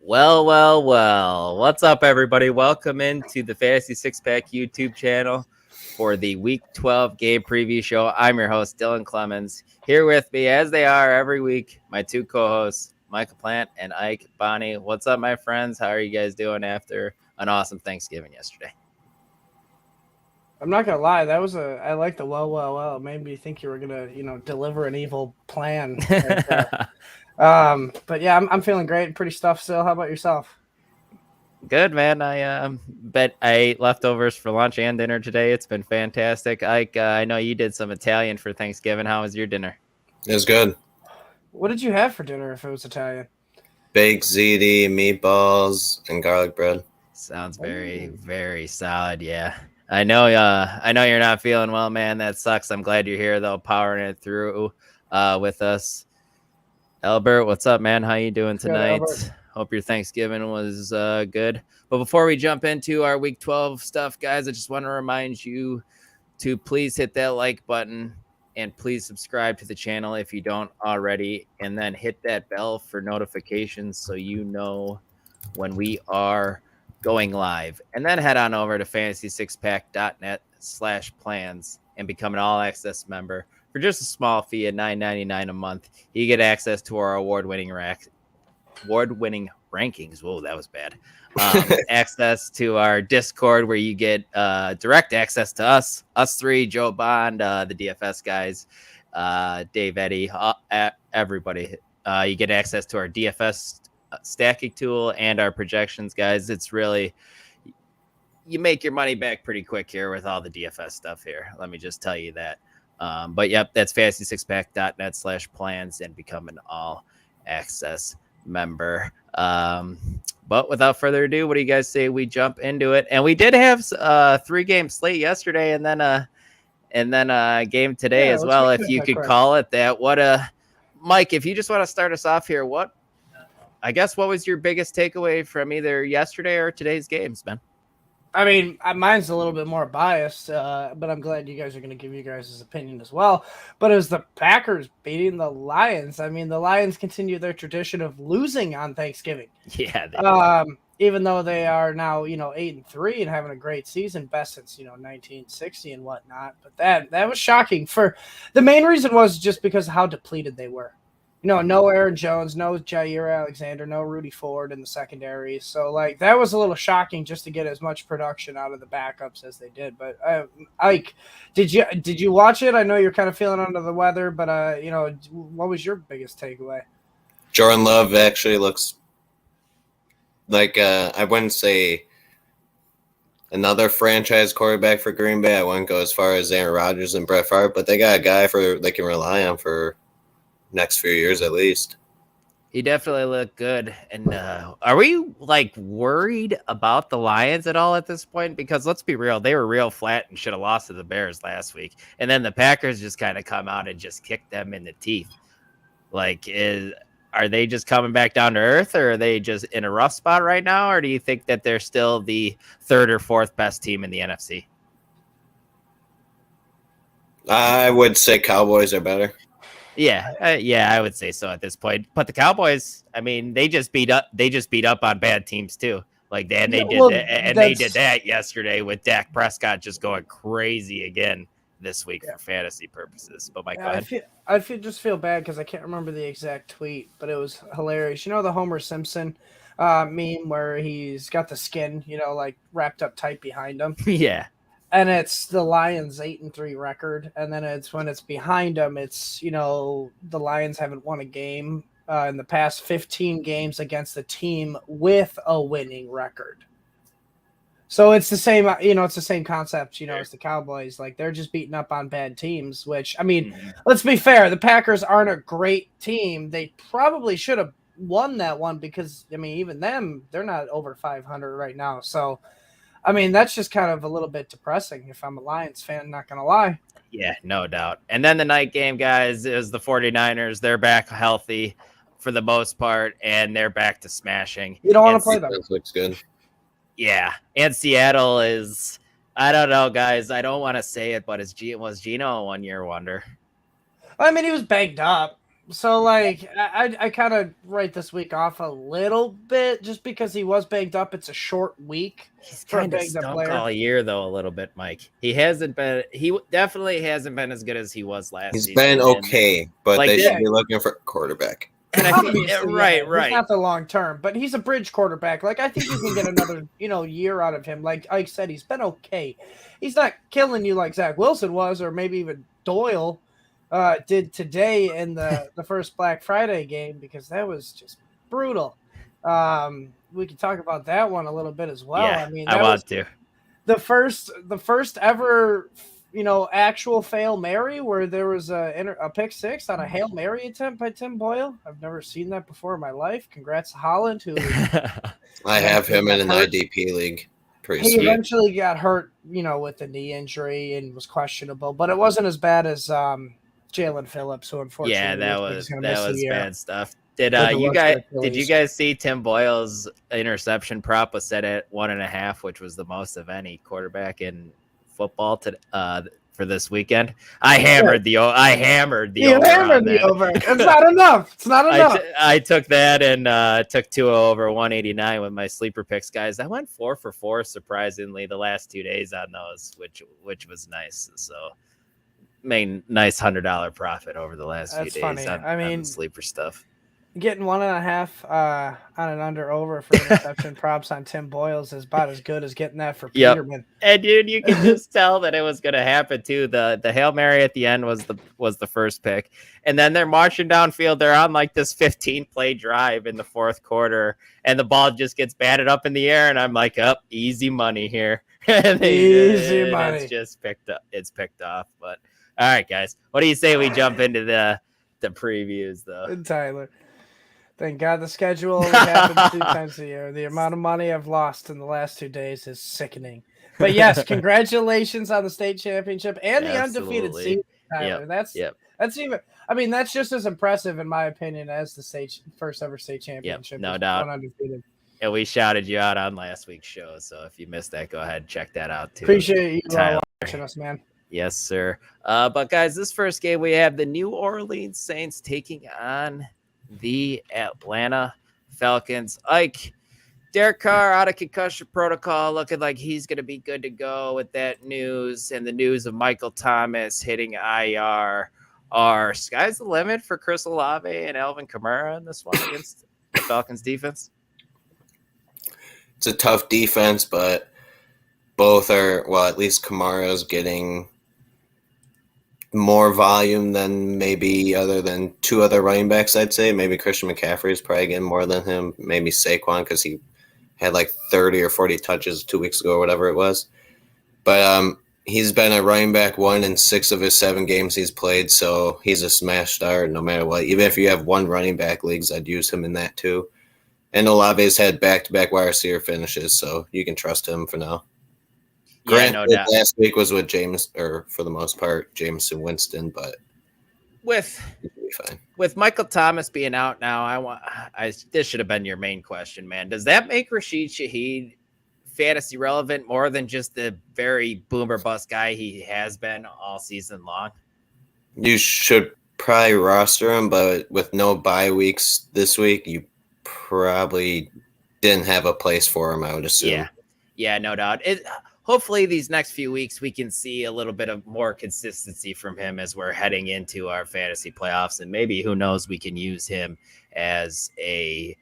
Well. What's up, everybody? Welcome into the Fantasy Six Pack YouTube channel for the Week 12 game preview show. I'm your host, Dylan Clemens. Here with me, as they are every week, my two co-hosts, Michael Plant and Ike Bonnie. What's up, my friends? How are you guys doing after an awesome Thanksgiving yesterday? I'm not gonna lie, I like the well. It made me think you were gonna, deliver an evil plan. But yeah, I'm feeling great. Pretty stuffed still. How about yourself? Good, man. I ate leftovers for lunch and dinner today. It's been fantastic. Ike, I know you did some Italian for Thanksgiving. How was your dinner? It was good. What did you have for dinner if it was Italian? Baked ziti, meatballs, and garlic bread. Sounds very, very solid. Yeah. I know you're not feeling well, man. That sucks. I'm glad you're here though, powering it through with us. Albert, what's up, man? How you doing tonight? Good, hope your Thanksgiving was good. But before we jump into our Week 12 stuff, guys, I just want to remind you to please hit that like button and please subscribe to the channel if you don't already, and then hit that bell for notifications so you know when we are going live. And then head on over to fantasy6pack.net/plans and become an all-access member. For just a small fee at $9.99 a month, you get access to our award-winning rankings. Whoa, that was bad. Access to our Discord where you get direct access to us three, Joe Bond, the DFS guys, Dave Eddy, everybody. You get access to our DFS stacking tool and our projections, guys. It's really, you make your money back pretty quick here with all the DFS stuff here. Let me just tell you that. But yep, that's fantasy6pack.net/plans and become an all access member. But without further ado, what do you guys say we jump into it? And we did have 3-game slate yesterday and then a game today as well, if you could call it that. Mike, if you just want to start us off here, what was your biggest takeaway from either yesterday or today's games, man? I mean, mine's a little bit more biased, but I'm glad you guys are going to give you guys' opinion as well. But it was the Packers beating the Lions. I mean, the Lions continue their tradition of losing on Thanksgiving. Yeah. Even though they are now, 8-3 and having a great season, best since 1960 and whatnot. But that was shocking. The main reason was just because of how depleted they were. No Aaron Jones, no Jair Alexander, no Rudy Ford in the secondary. So, that was a little shocking just to get as much production out of the backups as they did. But, Ike, did you watch it? I know you're kind of feeling under the weather, but, what was your biggest takeaway? Jordan Love actually looks like, I wouldn't say another franchise quarterback for Green Bay. I wouldn't go as far as Aaron Rodgers and Brett Favre, but they got a guy they can rely on for next few years at least. He definitely looked good. And are we worried about the Lions at all at this point? Because let's be real, they were real flat and should have lost to the Bears last week. And then the Packers just kind of come out and just kick them in the teeth. Are they just coming back down to earth, or are they just in a rough spot right now? Or do you think that they're still the third or fourth best team in the NFC? I would say Cowboys are better. Yeah, I would say so at this point. But the Cowboys, I mean, they just beat up on bad teams too. They did that yesterday with Dak Prescott just going crazy again this week for fantasy purposes. But Mike, go ahead. I just feel bad because I can't remember the exact tweet, but it was hilarious. The Homer Simpson meme where he's got the skin, wrapped up tight behind him. Yeah. And it's the Lions 8-3 record, and then when it's behind them, it's the Lions haven't won a game in the past 15 games against a team with a winning record. So it's the same, it's the same concept, as the Cowboys. They're just beating up on bad teams. Which let's be fair, the Packers aren't a great team. They probably should have won that one because even them, they're not over 500 right now. So. That's just kind of a little bit depressing if I'm a Lions fan, not going to lie. Yeah, no doubt. And then the night game, guys, is the 49ers. They're back healthy for the most part, and they're back to smashing. You don't want to play them. Looks good. Yeah, and Seattle is, I don't know, guys. I don't want to say it, but was Geno a one-year wonder? He was banged up. So, like, I kind of write this week off a little bit just because he was banged up. It's a short week He's for a kind of banged up stunk player. all year, though, a little bit, Mike. He definitely hasn't been as good as he was last He's season. been okay, but like, they should be looking for a quarterback. And I think, right. He's not the long term, but he's a bridge quarterback. Like, I think you can get another, year out of him. Like Ike said, he's been okay. He's not killing you like Zach Wilson was, or maybe even Doyle did today in the first Black Friday game, because that was just brutal. We can talk about that one a little bit as well. Yeah, I mean, I want to. The first ever actual Hail Mary where there was a pick six on a Hail Mary attempt by Tim Boyle. I've never seen that before in my life. Congrats to Holland, who I have him in an IDP league. Pretty sweet. Eventually got hurt, with the knee injury and was questionable, but it wasn't as bad as Jalen Phillips, who unfortunately that was bad stuff. Did you guys see Tim Boyle's interception prop was set at 1.5, which was the most of any quarterback in football for this weekend? I hammered the over. It's not enough. It's not enough. I took that and took 2 over 189 with my sleeper picks, guys. I went 4 for 4 surprisingly the last 2 days on those, which was nice. So made nice $100 profit over the last few days. Funny. On the sleeper stuff. Getting 1.5 on an under over for interception props on Tim Boyle's is about as good as getting that for Peterman. And dude, you can just tell that it was going to happen too. The Hail Mary at the end was the first pick, and then they're marching downfield. They're on like this 15-play drive in the fourth quarter, and the ball just gets batted up in the air, and I'm like, easy money here. Easy money. It's just picked up. It's picked off. But all right, guys, what do you say we jump into the previews though? And Tyler. Thank God the schedule only happens 2 times a year. The amount of money I've lost in the last 2 days is sickening. But yes, congratulations on the state championship and the undefeated season, Tyler. That's even. I mean, that's just as impressive in my opinion as the first ever state championship. No doubt. Undefeated. And we shouted you out on last week's show, so if you missed that, go ahead and check that out too. Appreciate you watching us, man. Yes, sir. But guys, this first game we have the New Orleans Saints taking on the Atlanta Falcons. Ike, Derek Carr out of concussion protocol, looking like he's going to be good to go with that news, and the news of Michael Thomas hitting IR. Are sky's the limit for Chris Olave and Alvin Kamara in this one against the Falcons defense? It's a tough defense, but both are, at least Kamara's getting more volume than maybe other than 2 other running backs, I'd say. Maybe Christian McCaffrey is probably getting more than him. Maybe Saquon, because he had like 30 or 40 touches 2 weeks ago or whatever it was. But he's been a running back 1 in 6 of his 7 games he's played, so he's a smash start no matter what. Even if you have 1 running back leagues, I'd use him in that too. And Olave's had back-to-back wide receiver finishes, so you can trust him for now. Grant, no doubt. Last week was with for the most part, Jameson Winston, but with Michael Thomas being out now, this should have been your main question, man. Does that make Rashid Shaheed fantasy relevant more than just the very boomer bust guy he has been all season long? You should probably roster him, but with no bye weeks this week, you probably didn't have a place for him, I would assume. Yeah, no doubt. Hopefully these next few weeks we can see a little bit of more consistency from him as we're heading into our fantasy playoffs, and maybe, who knows, we can use him as a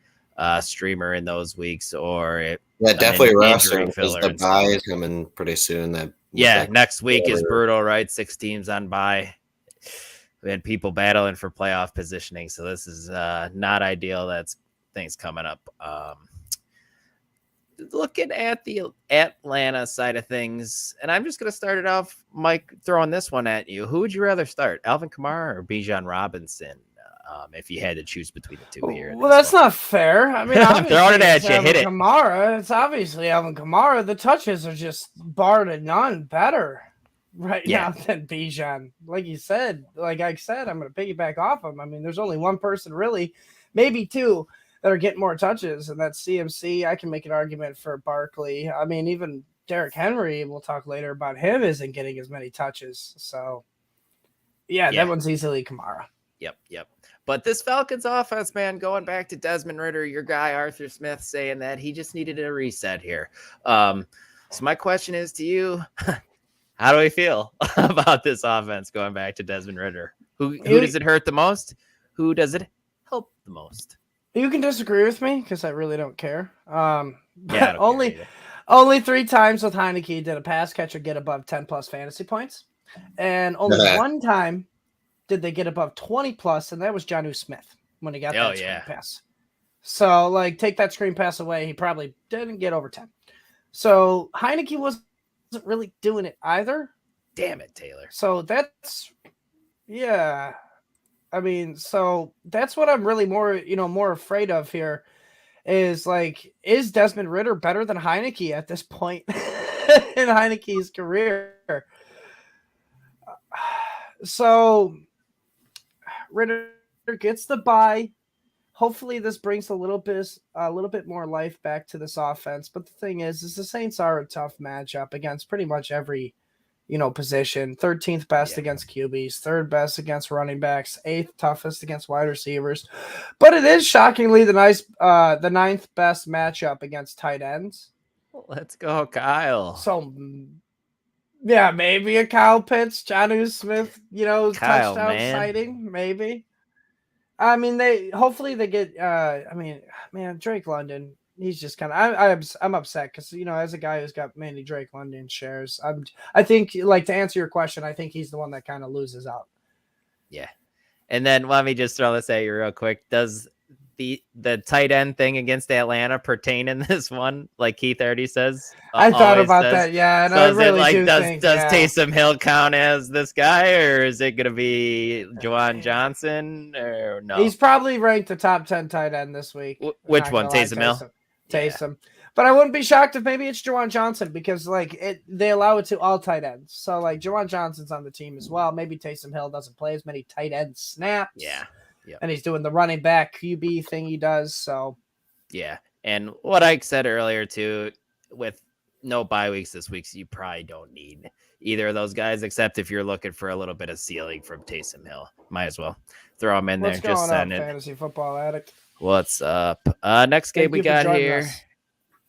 streamer in those weeks, or definitely roster him because the bye is coming pretty soon. Next week is brutal, right? 6 teams on bye. We had people battling for playoff positioning, so this is not ideal. That's things coming up. Looking at the Atlanta side of things, and I'm just going to start it off, Mike, throwing this one at you. Who would you rather start, Alvin Kamara or Bijan Robinson, if you had to choose between the two here? Well, that's not fair. I mean, I'm throwing it at you. Hit it. Kamara, it's obviously Alvin Kamara. The touches are just bar to none better now than Bijan. Like you said, like I said, I'm going to piggyback off him. I mean, there's only one person really, maybe 2, that are getting more touches, and that's CMC. I can make an argument for Barkley. I mean, even Derrick Henry, we'll talk later about him, isn't getting as many touches. So, that one's easily Kamara. Yep. But this Falcons offense, man, going back to Desmond Ridder, your guy Arthur Smith saying that he just needed a reset here. So my question is to you, how do we feel about this offense going back to Desmond Ridder? Who does it hurt the most? Who does it help the most? You can disagree with me because I really don't care. Yeah, only 3 times with Heineke did a pass catcher get above 10 plus fantasy points, and only one time did they get above 20 plus, and that was Jonnu Smith when he got that screen pass. So, like, take that screen pass away, he probably didn't get over 10. So Heineke wasn't really doing it either. Damn it, Taylor. So that's I mean, so that's what I'm really more afraid of here is like, is Desmond Ridder better than Heineke at this point in Heineke's career? So Ridder gets the bye. Hopefully this brings a little bit more life back to this offense. But the thing is the Saints are a tough matchup against pretty much every position. 13th best against QBs, 3rd best against running backs, 8th toughest against wide receivers. But it is shockingly the 9th best matchup against tight ends. Let's go, Kyle. So yeah, maybe a Kyle Pitts, Jonnu Smith, touchdown sighting, maybe. I mean, hopefully they get. Drake London. He's just kind of. I'm upset because as a guy who's got many Drake London shares, I think to answer your question, I think he's the one that kind of loses out. Yeah, and then let me just throw this at you real quick. Does the tight end thing against Atlanta pertain in this one? Like Keith already says. I thought about that. Yeah, and I really do think. Does Taysom Hill count as this guy, or is it going to be Juwan Johnson? Or no? He's probably ranked the top 10 tight end this week. Which one? Taysom Hill. Taysom. Yeah. But I wouldn't be shocked if maybe it's Juwan Johnson because they allow it to all tight ends. So Juwan Johnson's on the team as well. Maybe Taysom Hill doesn't play as many tight end snaps. Yeah. Yep. And he's doing the running back QB thing he does. So yeah. And what I said earlier too, with no bye weeks this week, so you probably don't need either of those guys, except if you're looking for a little bit of ceiling from Taysom Hill. Might as well throw him in there. Just send it. Fantasy Football Addict. What's up? Next game we got here.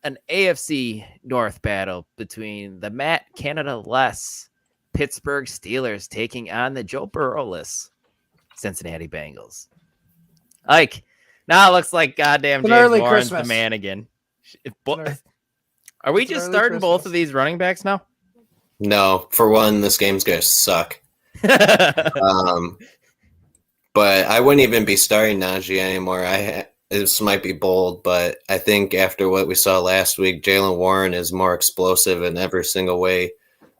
An AFC North battle between the Matt Canada-less Pittsburgh Steelers taking on the Joe Burrow-less Cincinnati Bengals. Now it looks like goddamn James Warren's Christmas. The man again. Are we just starting both of these running backs now? No, for one, this game's gonna suck. But I wouldn't even be starting Najee anymore. This might be bold, but I think after what we saw last week, Jaylen Warren is more explosive in every single way.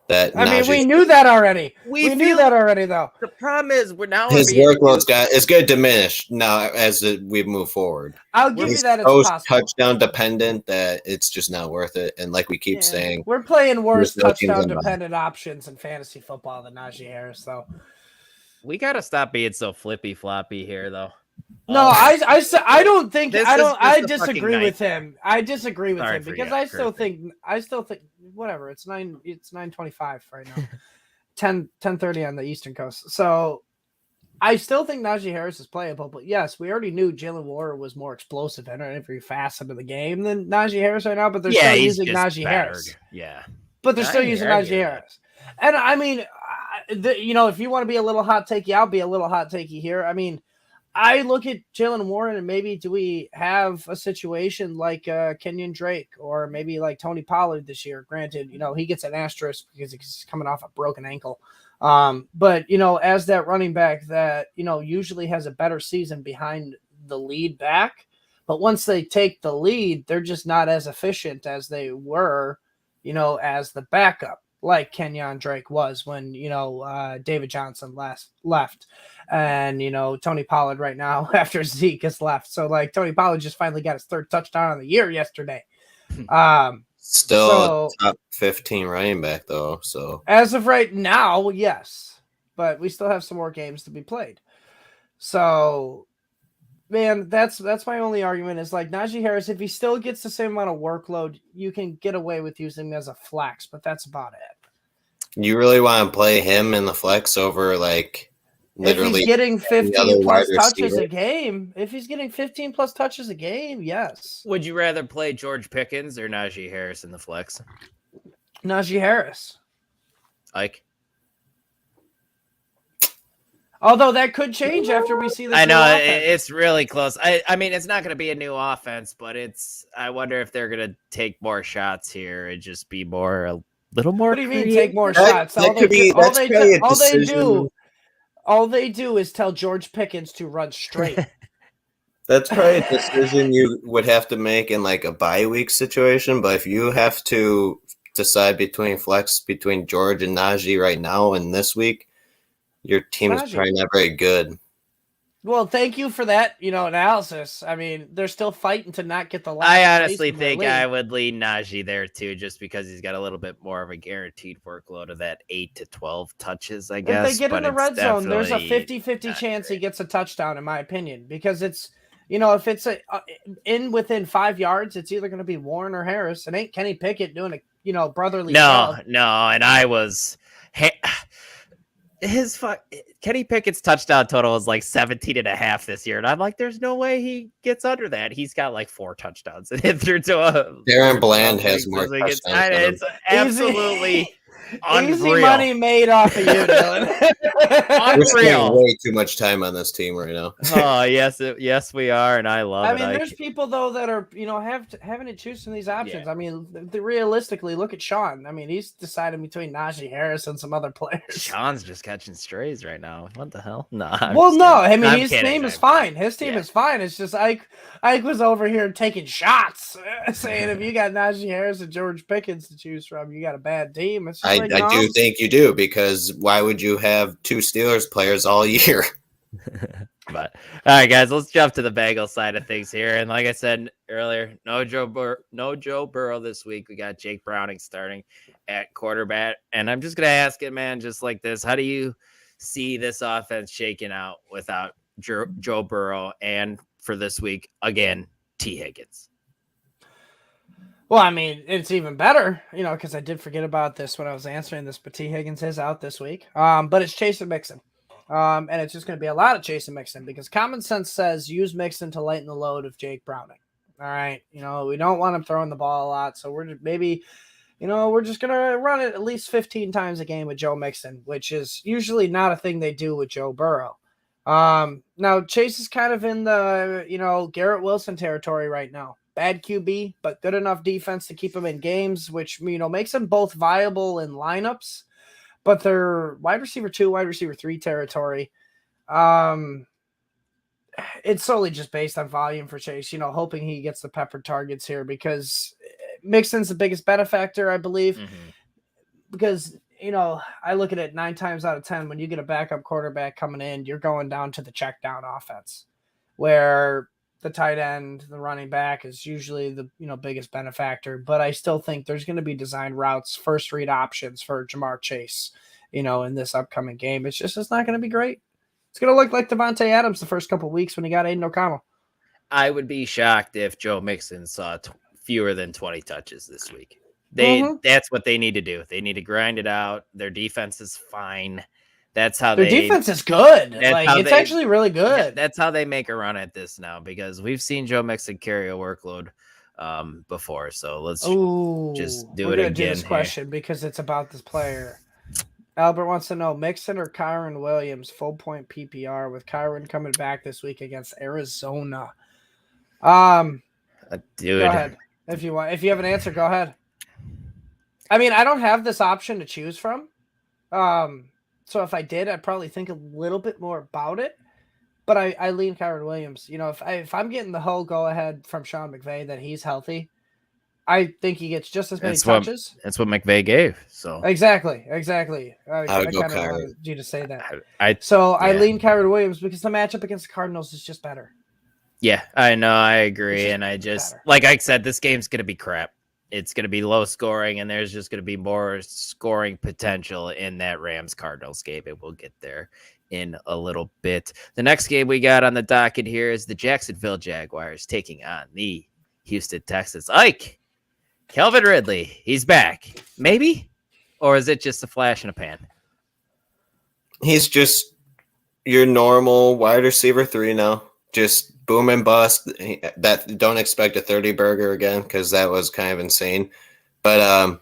We knew that already. We knew that already, though. The problem is his workload's is going to diminish now as we move forward. I'll give you that. It's possible. Touchdown dependent that it's just not worth it. And like we keep saying, we're playing worse touchdown dependent options in fantasy football than Najee Harris, though. We got to stop being so flippy floppy here, though. No, I don't think I disagree with him. I disagree with him because I still think whatever. It's 9:25 right now. 10:30 on the Eastern Coast. So I still think Najee Harris is playable, but yes, we already knew Jaylen Warren was more explosive in every facet of the game than Najee Harris right now, but they're still using Najee Harris. Yeah. But they're still using Najee Harris. And I mean, if you want to be a little hot takey, I'll be a little hot takey here. I mean, I look at Jaylen Warren and maybe do we have a situation like Kenyon Drake or maybe like Tony Pollard this year? Granted, he gets an asterisk because he's coming off a broken ankle. But, as that running back that, usually has a better season behind the lead back. But once they take the lead, they're just not as efficient as they were, as the backup. Like Kenyon Drake was when, David Johnson left. And, Tony Pollard right now after Zeke has left. So, Tony Pollard just finally got his 3rd touchdown of the year yesterday. Still a top 15 running back, though. So as of right now, yes. But we still have some more games to be played. So, man, that's my only argument is Najee Harris, if he still gets the same amount of workload, you can get away with using him as a flex, but that's about it. You really want to play him in the flex over literally if he's getting any 15 other wide plus touches receiver. a game, yes. Would you rather play George Pickens or Najee Harris in the flex? Najee Harris. Ike? Although that could change after we see this. I know new offense. it's really close. I mean, it's not going to be a new offense, but I wonder if they're going to take more shots here and just be a little more. What do you mean take more That- shots? that could be- that's probably a decision. All they do is tell George Pickens to run straight. That's probably a decision you would have to make in like a bye week situation. But if you have to decide between George and Najee right now and this week, your team is probably not very good. Well, thank you for that, analysis. I mean, they're still fighting to not get the last. I honestly think I would lean Najee there too, just because he's got a little bit more of a guaranteed workload of that 8 to 12 touches, I guess. If they get in the red zone, there's a 50-50 chance he gets a touchdown, in my opinion, because it's, if it's within 5 yards, it's either going to be Warren or Harris. It ain't Kenny Pickett doing a brotherly job. No, and I was Kenny Pickett's touchdown total is like 17.5 this year. And I'm like, there's no way he gets under that. He's got like 4 touchdowns and hit through to Darren Bland has more touchdowns. It's absolutely unreal. Easy money made off of you, Dylan. We're spending way too much time on this team right now. Oh, yes, we are, and I love it. I mean, there's people though that are having to choose from these options. Yeah. I mean, realistically, look at Sean. I mean, he's deciding between Najee Harris and some other players. Sean's just catching strays right now. What the hell? No. I mean, his team is fine. His team is fine. It's just Ike was over here taking shots, saying if you got Najee Harris and George Pickens to choose from, you got a bad team. It's just I do think you do, because why would you have 2 Steelers players all year? But all right, guys, let's jump to the Bengals side of things here. And like I said earlier, no Joe Burrow this week. We got Jake Browning starting at quarterback, and I'm just gonna ask it, man, just like this: how do you see this offense shaking out without Joe Burrow? And for this week, again, T. Higgins. Well, I mean, it's even better, because I did forget about this when I was answering this, but T. Higgins is out this week. But it's Chase and Mixon. And it's just going to be a lot of Chase and Mixon, because common sense says use Mixon to lighten the load of Jake Browning. All right. We don't want him throwing the ball a lot. So we're just we're just going to run it at least 15 times a game with Joe Mixon, which is usually not a thing they do with Joe Burrow. Now Chase is kind of in the, Garrett Wilson territory right now. Bad QB, but good enough defense to keep him in games, which, makes them both viable in lineups, but they're wide receiver 2, wide receiver 3 territory. It's solely just based on volume for Chase, hoping he gets the peppered targets here, because Mixon's the biggest benefactor, I believe, because, I look at it 9 times out of 10, when you get a backup quarterback coming in, you're going down to the check down offense, where the tight end, the running back is usually the biggest benefactor. But I still think there's going to be designed routes, first read options for Jamar Chase, in this upcoming game. It's not going to be great. It's going to look like Devontae Adams the first couple of weeks when he got Aiden O'Connell. I would be shocked if Joe Mixon saw fewer than 20 touches this week. That's what they need to do. They need to grind it out. Their defense is fine. That's how their defense is good. It's actually really good. That's how they make a run at this now, because we've seen Joe Mixon carry a workload before. So let's just do it again. Do this question because it's about this player. Albert wants to know Mixon or Kyron Williams, full point PPR, with Kyron coming back this week against Arizona. Dude, go ahead if you want. If you have an answer, go ahead. I mean, I don't have this option to choose from. So if I did, I'd probably think a little bit more about it. But I lean Kyron Williams. If I'm getting the whole go-ahead from Sean McVay that he's healthy, I think he gets just as many touches. That's what McVay gave. So Exactly. I would go kind of Kyron. wanted you to say that. I lean Kyron Williams because the matchup against the Cardinals is just better. Yeah, I know. I agree. And I just, like I said, this game's going to be crap. It's going to be low scoring, and there's just going to be more scoring potential in that Rams-Cardinals game, and we'll get there in a little bit. The next game we got on the docket here is the Jacksonville Jaguars taking on the Houston Texans. Ike, Calvin Ridley, he's back. Maybe? Or is it just a flash in a pan? He's your normal wide receiver 3 now. Just boom and bust. That don't expect a 30 burger again because that was kind of insane. But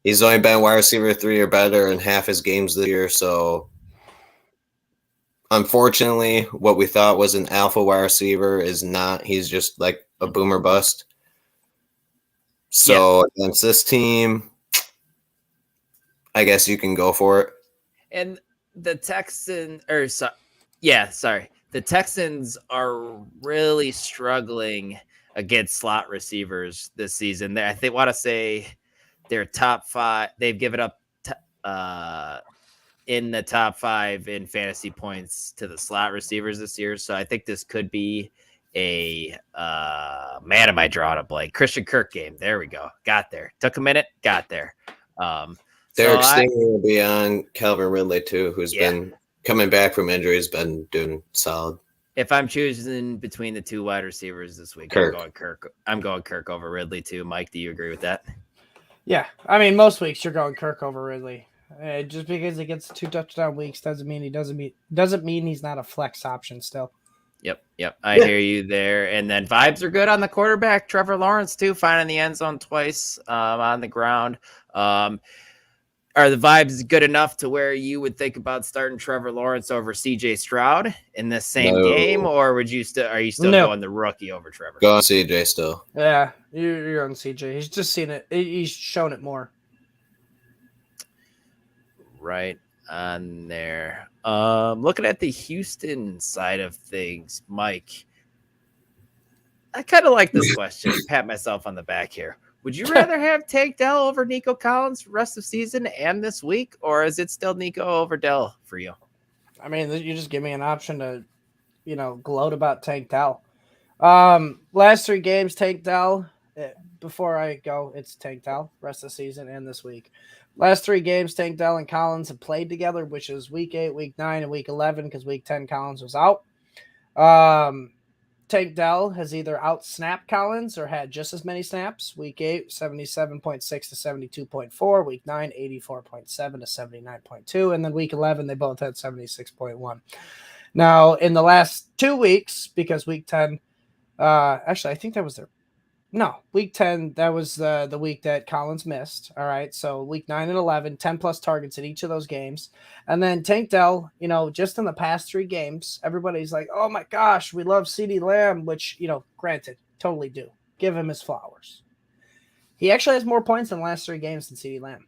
he's only been wide receiver 3 or better in half his games this year. So unfortunately, what we thought was an alpha wide receiver is not. He's just like a boomer bust. So against this team, I guess you can go for it. And the the Texans are really struggling against slot receivers this season. I think want to say they're top 5. They've given up in the top 5 in fantasy points to the slot receivers this year. So I think this could be a man, am I drawing a blank? Christian Kirk game. There we go. Got there. Took a minute. Got there. Derrick Stingley will be on Calvin Ridley too, who's been coming back from injuries, been doing solid. If I'm choosing between the 2 wide receivers this week, I'm going Kirk over Ridley too. Mike, do you agree with that? Yeah, I mean, most weeks you're going Kirk over Ridley. Just because he gets 2 touchdown weeks doesn't mean he's not a flex option still. Yep. I hear you there. And then vibes are good on the quarterback. Trevor Lawrence too, finding the end zone twice on the ground. Are the vibes good enough to where you would think about starting Trevor Lawrence over CJ Stroud in this same game, or are you still going the rookie over Trevor? Go on CJ still. Yeah, you're on CJ. He's just seen it. He's shown it more. Right on there. Looking at the Houston side of things, Mike, I kind of like this question. Pat myself on the back here. Would you rather have Tank Dell over Nico Collins rest of season and this week, or is it still Nico over Dell for you? I mean, you just give me an option to, gloat about Tank Dell. Last 3 games, Tank Dell. Before I go, it's Tank Dell rest of the season and this week. Last 3 games, Tank Dell and Collins have played together, which is week 8, week 9, and week 11 because week 10 Collins was out. Tank Dell has either out-snapped Collins or had just as many snaps. Week 8, 77.6 to 72.4. Week 9, 84.7 to 79.2. And then week 11, they both had 76.1. Now, in the last 2 weeks, because week 10, actually, I think that was week 10, that was the week that Collins missed. All right, so week 9 and 11, 10-plus targets in each of those games. And then Tank Dell, just in the past 3 games, everybody's like, oh, my gosh, we love CeeDee Lamb, which, granted, totally do. Give him his flowers. He actually has more points in the last 3 games than CeeDee Lamb,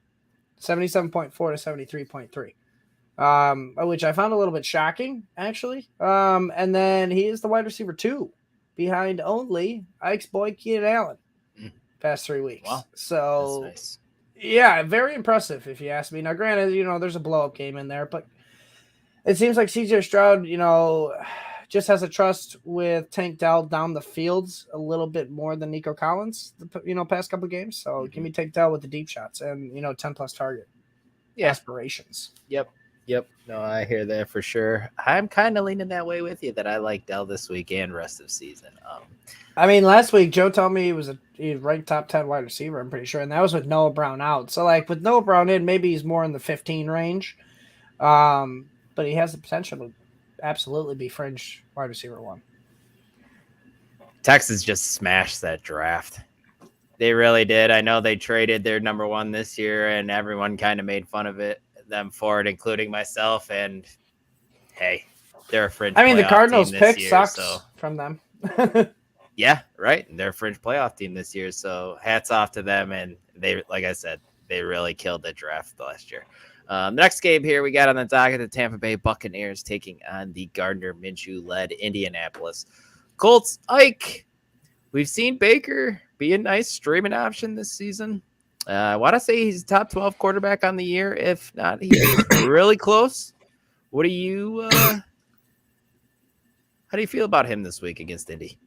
77.4 to 73.3, which I found a little bit shocking, actually. And then he is the wide receiver 2. Behind only Ike's boy Keenan Allen past 3 weeks. Wow. So, nice. Yeah, very impressive if you ask me. Now, granted, there's a blow-up game in there, but it seems like CJ Stroud, just has a trust with Tank Dell down the fields a little bit more than Nico Collins, past couple of games. So, give me Tank Dell with the deep shots and, 10-plus target aspirations. Yep. No, I hear that for sure. I'm kind of leaning that way with you that I like Dell this week and rest of season. I mean, last week, Joe told me he ranked top 10 wide receiver, I'm pretty sure. And that was with Noah Brown out. So, with Noah Brown in, maybe he's more in the 15 range. But he has the potential to absolutely be fringe wide receiver 1. Texas just smashed that draft. They really did. I know they traded their number 1 this year, and everyone kind of made fun of them for it, including myself. And hey, they're a fringe. I mean, the Cardinals pick year, sucks from them. Yeah, right. They're a fringe playoff team this year, so hats off to them. And they, like I said, they really killed the draft last year. Next game here we got on the docket, the Tampa Bay Buccaneers taking on the Gardner Minshew-led Indianapolis Colts. Ike, we've seen Baker be a nice streaming option this season. I want to say he's a top 12 quarterback on the year. If not, he's really close. What do you how do you feel about him this week against Indy?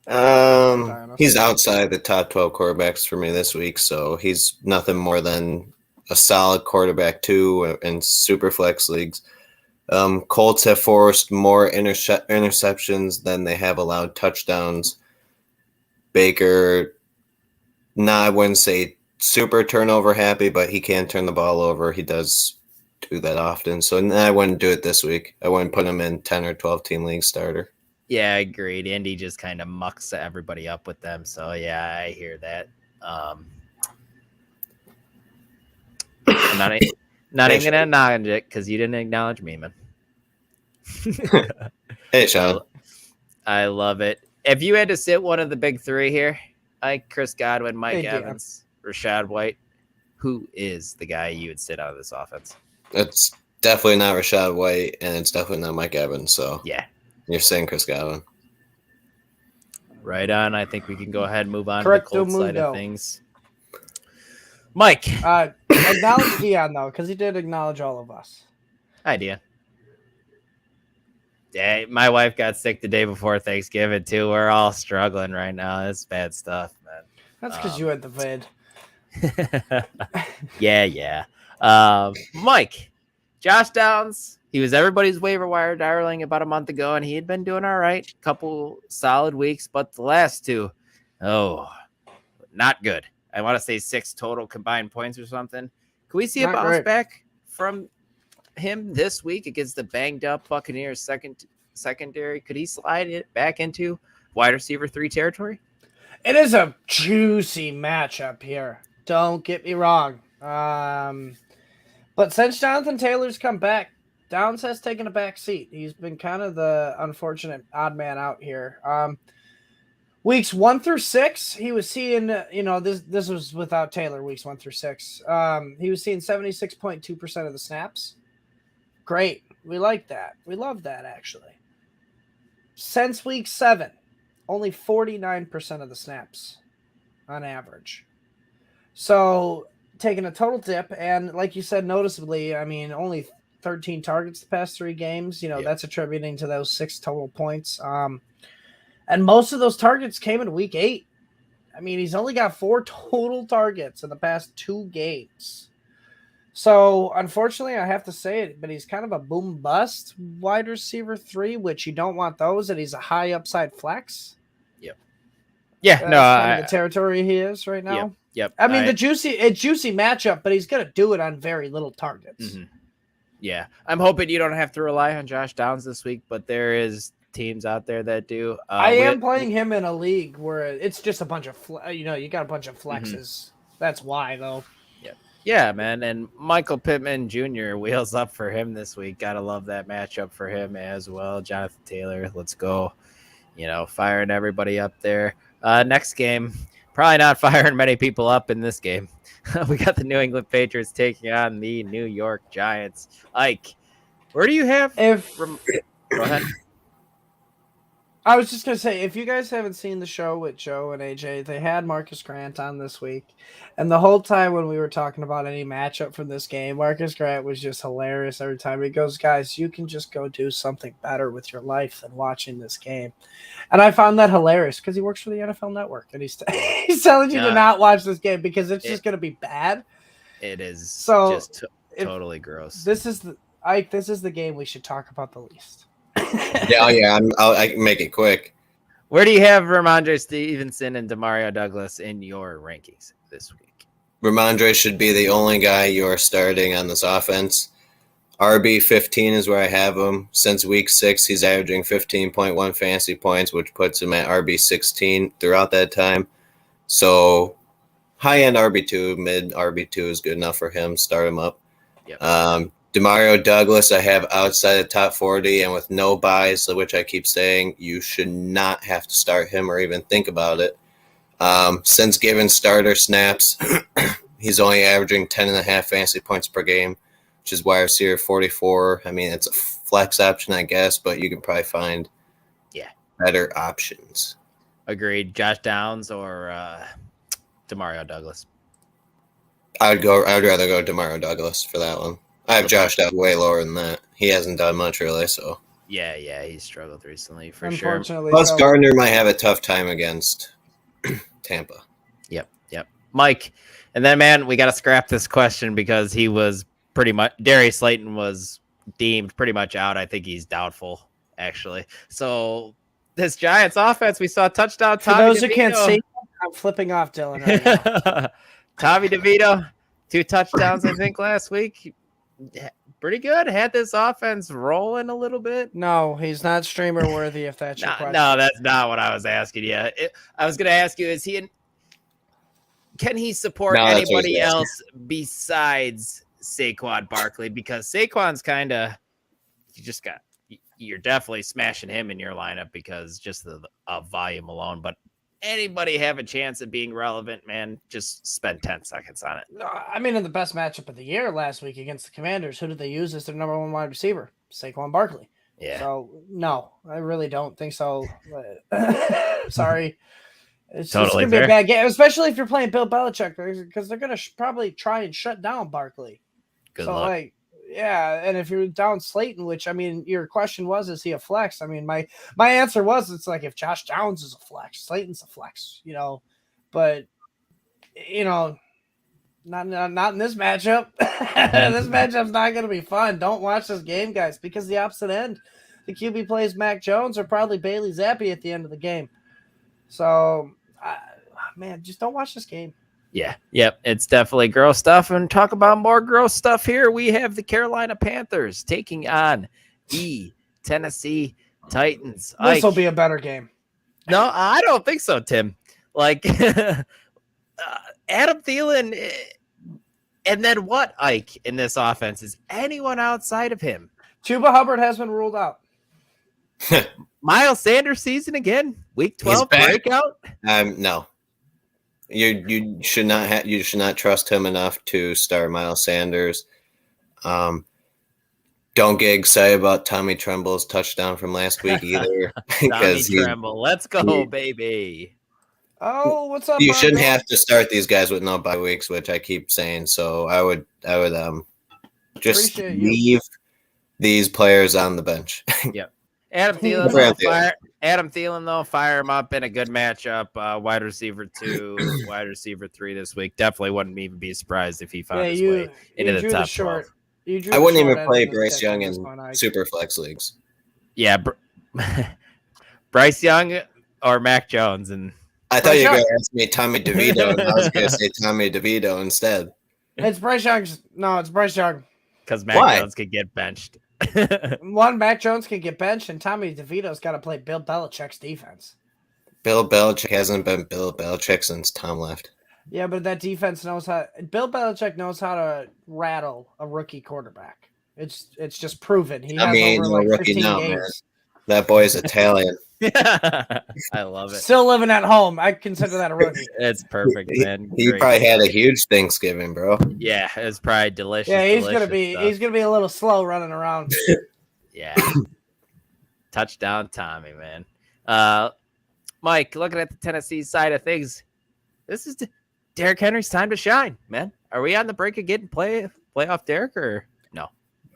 He's outside the top 12 quarterbacks for me this week, so he's nothing more than a solid quarterback too in super flex leagues. Colts have forced more interceptions than they have allowed touchdowns. Baker, I wouldn't say super turnover happy, but he can turn the ball over. He does do that often. So I wouldn't do it this week. I wouldn't put him in 10 or 12 team league starter. Yeah, I agreed. Indy just kind of mucks everybody up with them. So yeah, I hear that. I'm not even gonna acknowledge it because you didn't acknowledge me, man. Hey, Sean. I love it. If you had to sit one of the big three here, like Chris Godwin, Mike Evans, Rachaad White, who is the guy you would sit out of this offense? It's definitely not Rachaad White, and it's definitely not Mike Evans. So yeah, you're saying Chris Godwin. Right on. I think we can go ahead and move on to the Colts side of things. Mike. Acknowledge Dion, though, because he did acknowledge all of us. Idea. Yeah, my wife got sick the day before Thanksgiving, too. We're all struggling right now. It's bad stuff, man. That's because you had the vid. Yeah. Mike, Josh Downs, he was everybody's waiver wire darling about a month ago, and he had been doing all right. Couple solid weeks, but the last two, not good. I want to say 6 total combined points or something. Can we see a bounce back from him this week against the banged up Buccaneers secondary? Could he slide it back into wide receiver 3 territory? It is a juicy matchup here. Don't get me wrong. But since Jonathan Taylor's come back, Downs has taken a back seat. He's been kind of the unfortunate odd man out here. Weeks 1 through 6, he was seeing, this was without Taylor, weeks 1 through 6. He was seeing 76.2% of the snaps. Great. We like that. We love that, actually. Since week 7, only 49% of the snaps on average. So taking a total dip, and like you said, noticeably, I mean, only 13 targets the past 3 games. That's attributing to those 6 total points. And most of those targets came in week 8. I mean, he's only got 4 total targets in the past 2 games. So, unfortunately, I have to say it, but he's kind of a boom bust wide receiver 3, which you don't want those, and he's a high upside flex. Yep. Yeah, that's the territory he is right now. Yep. I mean, it's juicy matchup, but he's going to do it on very little targets. Mm-hmm. Yeah. I'm hoping you don't have to rely on Josh Downs this week, but there is teams out there that do. I am playing him in a league where it's just a bunch of you got a bunch of flexes. Mm-hmm. That's why, though. Yeah, man. And Michael Pittman Jr. wheels up for him this week. Gotta love that matchup for him as well. Jonathan Taylor, let's go. Firing everybody up there. Next game, probably not firing many people up in this game. We got the New England Patriots taking on the New York Giants. Ike, where do you have? Go ahead. I was just going to say, if you guys haven't seen the show with Joe and AJ, they had Marcus Grant on this week. And the whole time when we were talking about any matchup from this game, Marcus Grant was just hilarious every time. He goes, guys, you can just go do something better with your life than watching this game. And I found that hilarious because he works for the NFL Network. And he's telling you to not watch this game because it's just going to be bad. It is just totally gross. This is the game we should talk about the least. I can make it quick. Where do you have Ramondre Stevenson and Demario Douglas in your rankings this week? Ramondre should be the only guy you're starting on this offense. RB 15 is where I have him. Since week 6, he's averaging 15.1 fantasy points, which puts him at RB 16 throughout that time. So high-end RB2, mid RB2 is good enough for him. Start him up. Yep. Demario Douglas, I have outside the top 40, and with no buys, which I keep saying, you should not have to start him or even think about it. Since given starter snaps, he's only averaging 10.5 fantasy points per game, which is wide receiver 44. I mean, it's a flex option, I guess, but you can probably find better options. Agreed. Josh Downs or Demario Douglas? I'd rather go Demario Douglas for that one. I have Josh Downs way lower than that. He hasn't done much really, so. Yeah, he's struggled recently for sure. Plus, Gardner might have a tough time against Tampa. Yep. Mike, and then, man, we got to scrap this question because he was pretty much – Darius Slayton was deemed pretty much out. I think he's doubtful, actually. So, this Giants offense, we saw touchdown. For those who can't see, I'm flipping off Dylan right now. Tommy DeVito, 2 touchdowns, I think, last week. pretty good. Had this offense rolling a little bit. No, he's not streamer worthy. If that's your question. No, that's not what I was asking you. I was going to ask you: can he support anybody else besides Saquon Barkley? Because Saquon's kind of you're definitely smashing him in your lineup because just the volume alone. But anybody have a chance of being relevant, man? Just spend 10 seconds on it. No, I mean, in the best matchup of the year last week against the Commanders, who did they use as their number one wide receiver? Saquon Barkley. Yeah. So, no, I really don't think so. Sorry. It's totally going to be a bad game, especially if you're playing Bill Belichick, because they're going to probably try and shut down Barkley. Good luck. Yeah, and if you're down Slayton, which, I mean, your question was, is he a flex? I mean, my answer was, it's like if Josh Downs is a flex, Slayton's a flex, but, not in this matchup. This matchup's not going to be fun. Don't watch this game, guys, because the opposite end, the QB plays Mac Jones or probably Bailey Zappi at the end of the game. So, man, just don't watch this game. Yeah. Yep. It's definitely gross stuff. And talk about more gross stuff here. We have the Carolina Panthers taking on the Tennessee Titans. This will be a better game. No, I don't think so, Tim. Like Adam Thielen, and then what, Ike, in this offense? Is anyone outside of him? Chuba Hubbard has been ruled out. Miles Sanders season again? Week 12 breakout? No. You should not trust him enough to start Miles Sanders. Don't get excited about Tommy Tremble's touchdown from last week either. Tommy Tremble, let's go, baby. Oh, what's up? You shouldn't have to start these guys with no bye weeks, which I keep saying. So I would just leave these players on the bench. Yep. Adam Thielen, though, fire him up in a good matchup. Wide receiver 2, wide receiver 3 this week. Definitely wouldn't even be surprised if he found his way into the top 12. I wouldn't even play Bryce Young in super flex leagues. Yeah, Bryce Young or Mac Jones. And I thought you were going to ask me Tommy DeVito, and I was going to say Tommy DeVito instead. It's Bryce Young. No, it's Bryce Young. Because Mac Jones could get benched. Mac Jones can get benched, and Tommy DeVito's got to play Bill Belichick's defense. Bill Belichick hasn't been Bill Belichick since Tom left. Yeah, but that defense knows how. Bill Belichick knows how to rattle a rookie quarterback. It's just proven. He has over like 15 games. Man. That boy's Italian. I love it. Still living at home. I consider that a rookie. It's perfect, man. He probably had a huge Thanksgiving, bro. Yeah, it's probably delicious. Yeah, he's gonna be a little slow running around. Yeah. Touchdown Tommy, man. Mike, looking at the Tennessee side of things, this is Derrick Henry's time to shine, man. Are we on the break of getting playoff Derrick or no?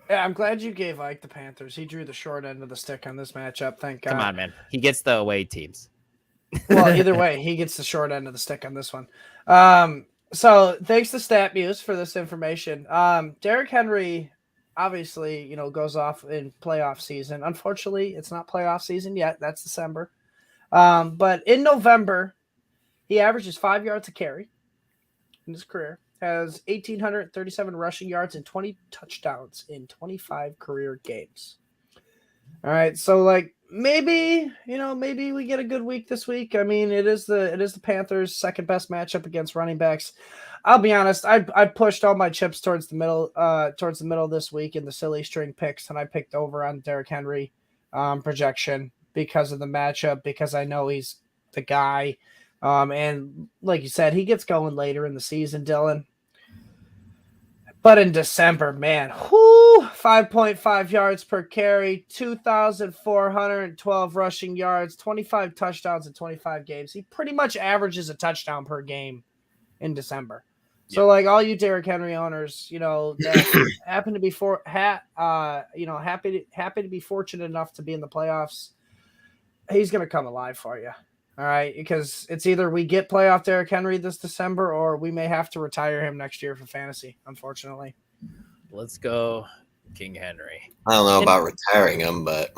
Yeah, I'm glad you gave Ike the Panthers. He drew the short end of the stick on this matchup. Thank God. Come on, man. He gets the away teams. Well, either way, he gets the short end of the stick on this one. So thanks to StatMuse for this information. Derrick Henry obviously, goes off in playoff season. Unfortunately, it's not playoff season yet. That's December. But in November, he averages 5 yards a carry in his career. Has 1,837 rushing yards and 20 touchdowns in 25 career games. All right, so maybe we get a good week this week. I mean, it is the Panthers' second best matchup against running backs. I'll be honest, I pushed all my chips towards the middle this week in the silly string picks, and I picked over on Derrick Henry projection because of the matchup, because I know he's the guy. And like you said, he gets going later in the season, Dylan. But in December, man, 5.5 yards per carry, 2,412 rushing yards, 25 touchdowns in 25 games. He pretty much averages a touchdown per game in December. Yep. So, all you Derrick Henry owners, that happen to be happy to be fortunate enough to be in the playoffs, he's going to come alive for you. All right, because it's either we get playoff Derrick Henry this December or we may have to retire him next year for fantasy, unfortunately. Let's go King Henry. I don't know about retiring him, but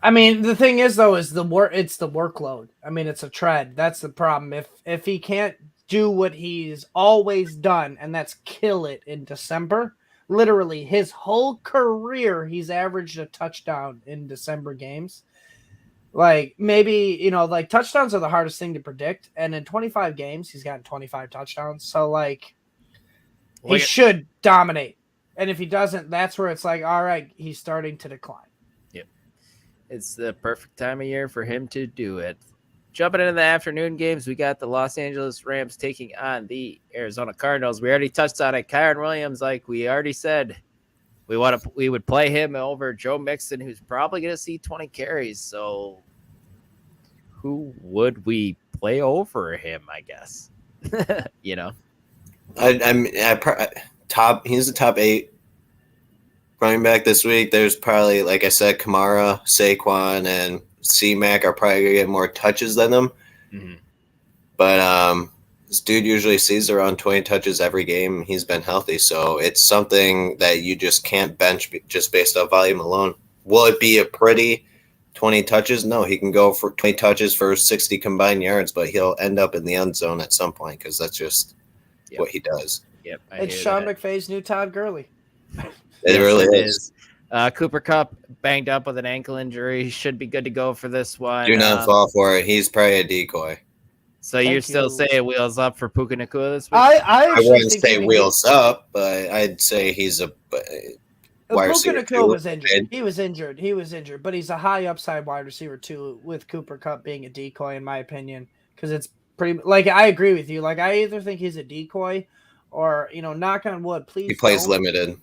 I mean, the thing is though, it's the workload. I mean, it's a tread. That's the problem. If he can't do what he's always done, and that's kill it in December, Literally, his whole career, he's averaged a touchdown in December games. Like, maybe, like, touchdowns are the hardest thing to predict. And in 25 games, he's gotten 25 touchdowns. So, like, he should dominate. And if he doesn't, that's where it's like, all right, he's starting to decline. Yep. It's the perfect time of year for him to do it. Jumping into the afternoon games, we got the Los Angeles Rams taking on the Arizona Cardinals. We already touched on it. Kyren Williams, like we already said, we would play him over Joe Mixon, who's probably going to see 20 carries. So who would we play over him, I guess? He's the top 8 running back this week. There's probably, like I said, Kamara, Saquon, and C-Mac are probably going to get more touches than him. Mm-hmm. But this dude usually sees around 20 touches every game. He's been healthy, so it's something that you just can't bench just based off volume alone. Will it be a pretty 20 touches? No, he can go for 20 touches for 60 combined yards, but he'll end up in the end zone at some point because that's just what he does. Yep, it's Sean McVay's new Todd Gurley. It really is. Cooper Kupp banged up with an ankle injury. He should be good to go for this one. Do not fall for it. He's probably a decoy. So you're still saying wheels up for Puka Nacua this week? I wouldn't say wheels up, but I'd say he's a wide receiver. Puka Nacua was injured. He was injured, but he's a high upside wide receiver too, with Cooper Kupp being a decoy, in my opinion, because it's pretty. Like, I agree with you. Like, I either think he's a decoy, or knock on wood, please. He plays limited.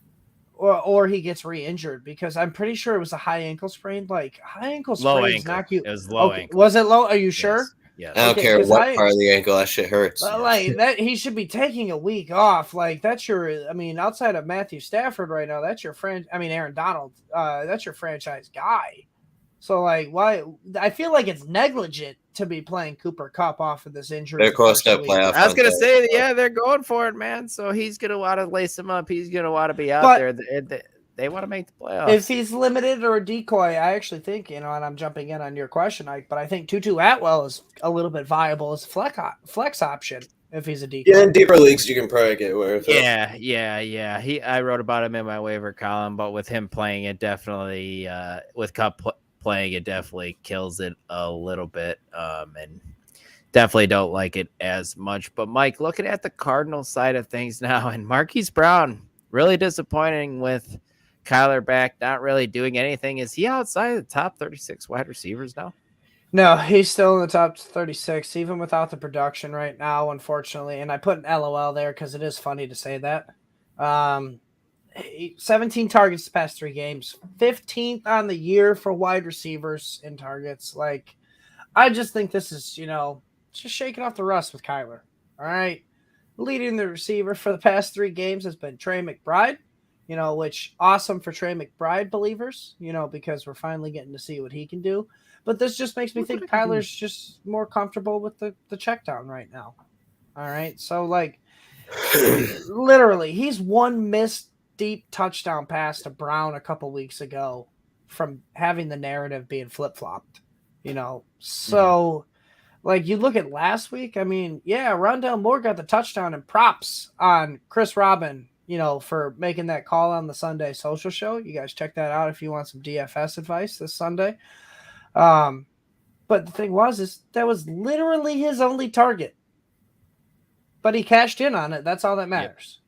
Or he gets re-injured, because I'm pretty sure it was a high ankle sprain. Like, high ankle sprains knock you. It was low ankle. Was it low? Are you sure? Yes. I don't care what part of the ankle, that shit hurts. Like that, he should be taking a week off. Like, that's outside of Matthew Stafford right now, that's your friend. Aaron Donald, that's your franchise guy. So, like, why? I feel like it's negligent to be playing Cooper Kupp off of this injury. They're close to playoff. I was going to say, they're going for it, man. So he's going to want to lace him up. He's going to want to be out there. They want to make the playoffs. If he's limited or a decoy, I actually think, and I'm jumping in on your question, Ike, but I think Tutu Atwell is a little bit viable as a flex option if he's a decoy. Yeah, in deeper leagues, you can probably get away with it. Yeah. I wrote about him in my waiver column, but with him playing it, definitely, with Kupp playing it, definitely kills it a little bit, and definitely don't like it as much. But Mike, looking at the Cardinals side of things now, and Marquise Brown, really disappointing with Kyler back, not really doing anything. Is he outside the top 36 wide receivers now? No, he's still in the top 36, even without the production right now, unfortunately. And I put an LOL there because it is funny to say that. 17 targets the past 3 games, 15th on the year for wide receivers in targets. Like, I just think this is, just shaking off the rust with Kyler. All right. Leading the receiver for the past 3 games has been Trey McBride, which awesome for Trey McBride believers, because we're finally getting to see what he can do. But this just makes me think Kyler's just more comfortable with the check down right now. All right. So, like, literally, he's one missed deep touchdown pass to Brown a couple weeks ago from having the narrative being flip-flopped, So, like, you look at last week, Rondale Moore got the touchdown, and props on Chris Robin, for making that call on the Sunday social show. You guys check that out if you want some DFS advice this Sunday. But the thing is that was literally his only target. But he cashed in on it. That's all that matters. Yep.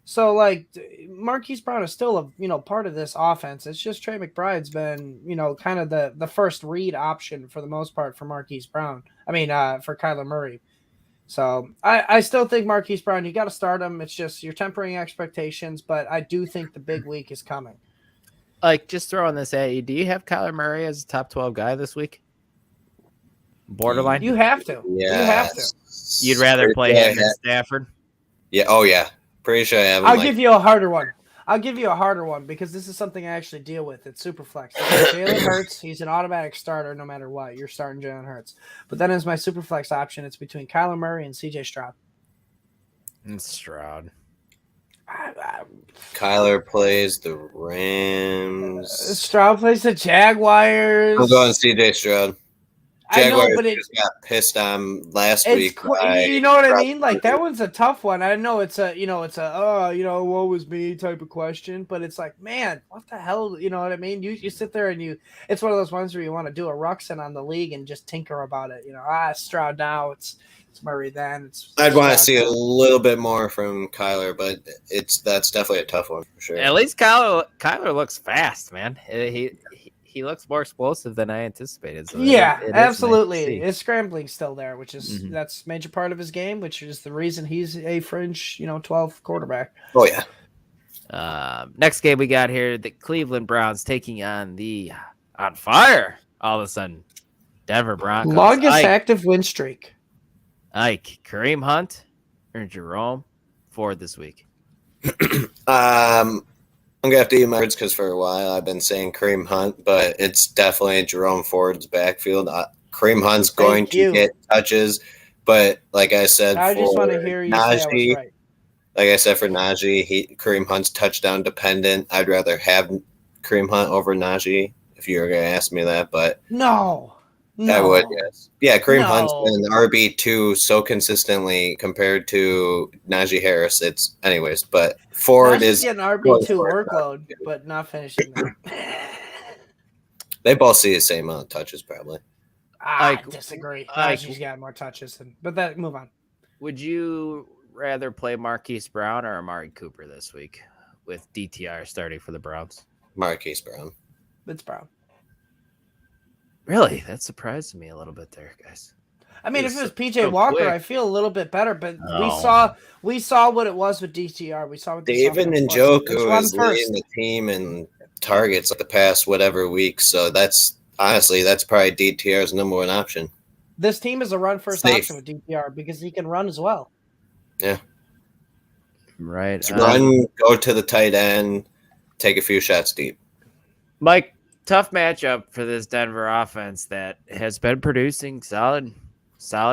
So, like, Marquise Brown is still a part of this offense. It's just Trey McBride's been, kind of the first read option for the most part for Marquise Brown. For Kyler Murray. So I still think Marquise Brown, you got to start him. It's just you're tempering expectations, but I do think the big week is coming. Like, just throwing this at you, do you have Kyler Murray as a top 12 guy this week? Borderline? You have to. Yeah. You have to. You'd rather play him than Stafford? Yeah. Oh, yeah. Pretty sure I have him. I'll give you a harder one because this is something I actually deal with. It's super flex. Jalen Hurts, he's an automatic starter no matter what. You're starting Jalen Hurts. But then as my super flex option, it's between Kyler Murray and CJ Stroud. And Stroud. Kyler plays the Rams. Stroud plays the Jaguars. I'm going CJ Stroud. I know, Jaguars but just got pissed on last it's week. By you know what I mean? Like that one's a tough one. I know it's a woe was me type of question, but it's like, man, what the hell? You know what I mean? You sit there and it's one of those ones where you want to do a Ruxin on the league and just tinker about it. Stroud now, it's Murray then. I'd want to Stroud see now. a little bit more from Kyler, but that's definitely a tough one for sure. At least Kyler looks fast, man. He looks more explosive than I anticipated. So Yeah, it is absolutely. nice to see. His scrambling's still there, which is that's a major part of his game, which is the reason he's a fringe, 12 quarterback. Oh yeah. Next game we got here, the Cleveland Browns taking on on fire all of a sudden Denver Broncos. Longest active win streak. Ike, Kareem Hunt or Jerome Ford this week? I'm gonna have to eat my words because for a while I've been saying Kareem Hunt, but it's definitely Jerome Ford's backfield. Kareem Hunt's going to get touches, but like I said, I just want to hear you say I was right. Like I said for Najee, Kareem Hunt's touchdown dependent. I'd rather have Kareem Hunt over Najee if you were gonna ask me that, but no. I would, yes. Yeah, Kareem Hunt's been RB2 so consistently compared to Najee Harris. It's anyways, but Ford Najee's is getting RB2 workload, but not finishing that. They both see the same amount of touches, probably. I disagree. Najee's got more touches, but move on. Would you rather play Marquise Brown or Amari Cooper this week with DTR starting for the Browns? Marquise Brown. It's Brown. Really? That surprised me a little bit there, guys. I mean, if it was PJ Walker, quick. I feel a little bit better, but we saw what it was with DTR. We saw what David Njoku is leading the team in targets the past whatever week. So that's honestly probably DTR's number one option. This team is a run first option with DTR because he can run as well. Yeah. Right. Run, go to the tight end, take a few shots deep. Mike, tough matchup for this Denver offense that has been producing solid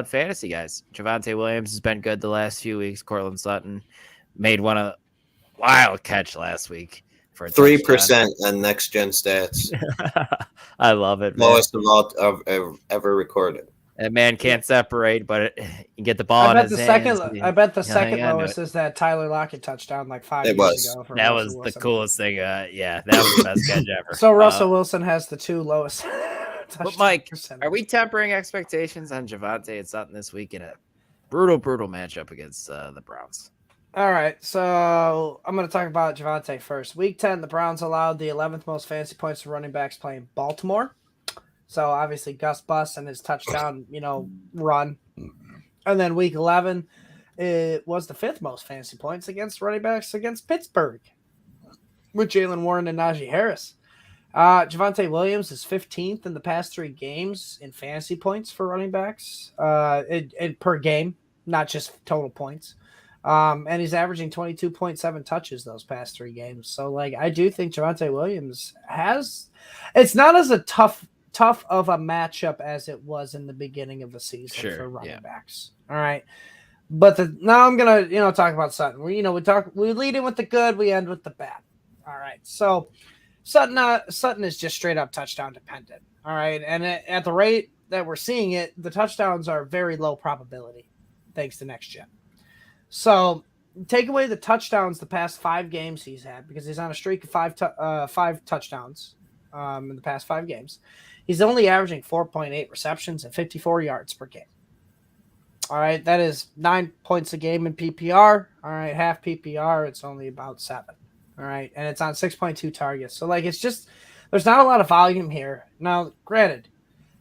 fantasy guys. Javonte Williams has been good the last few weeks. Cortland Sutton made a wild catch last week for 3% on next gen stats. I love it. Lowest of all ever recorded. That man can't separate, but you get the ball in his hands. I bet the second lowest is that Tyler Lockett touchdown like 5 years ago. That was the coolest thing. Yeah, that was the best catch ever. So Russell Wilson has the two lowest. But Mike, are we tempering expectations on Javonte and Sutton this week in a brutal matchup against the Browns? All right, so I'm going to talk about Javonte first. Week 10, the Browns allowed the 11th most fantasy points to running backs playing Baltimore. So obviously Gus Bus and his touchdown, run. And then week 11, it was the 5th most fantasy points against running backs against Pittsburgh with Jalen Warren and Najee Harris. Javonte Williams is 15th in the past 3 games in fantasy points for running backs per game, not just total points. And he's averaging 22.7 touches those past 3 games. So, I do think Javonte Williams it's not as a tough of a matchup as it was in the beginning of the season for running backs. All right. But now I'm going to, talk about Sutton. We lead in with the good, we end with the bad. All right. So Sutton is just straight up touchdown dependent. All right. And at the rate that we're seeing it, the touchdowns are very low probability thanks to next gen. So take away the touchdowns the past 5 games he's had, because he's on a streak of 5 touchdowns in the past 5 games. He's only averaging 4.8 receptions and 54 yards per game. All right, that is 9 points a game in PPR. All right, half PPR, it's only about 7. All right, and it's on 6.2 targets. So, it's just there's not a lot of volume here. Now, granted,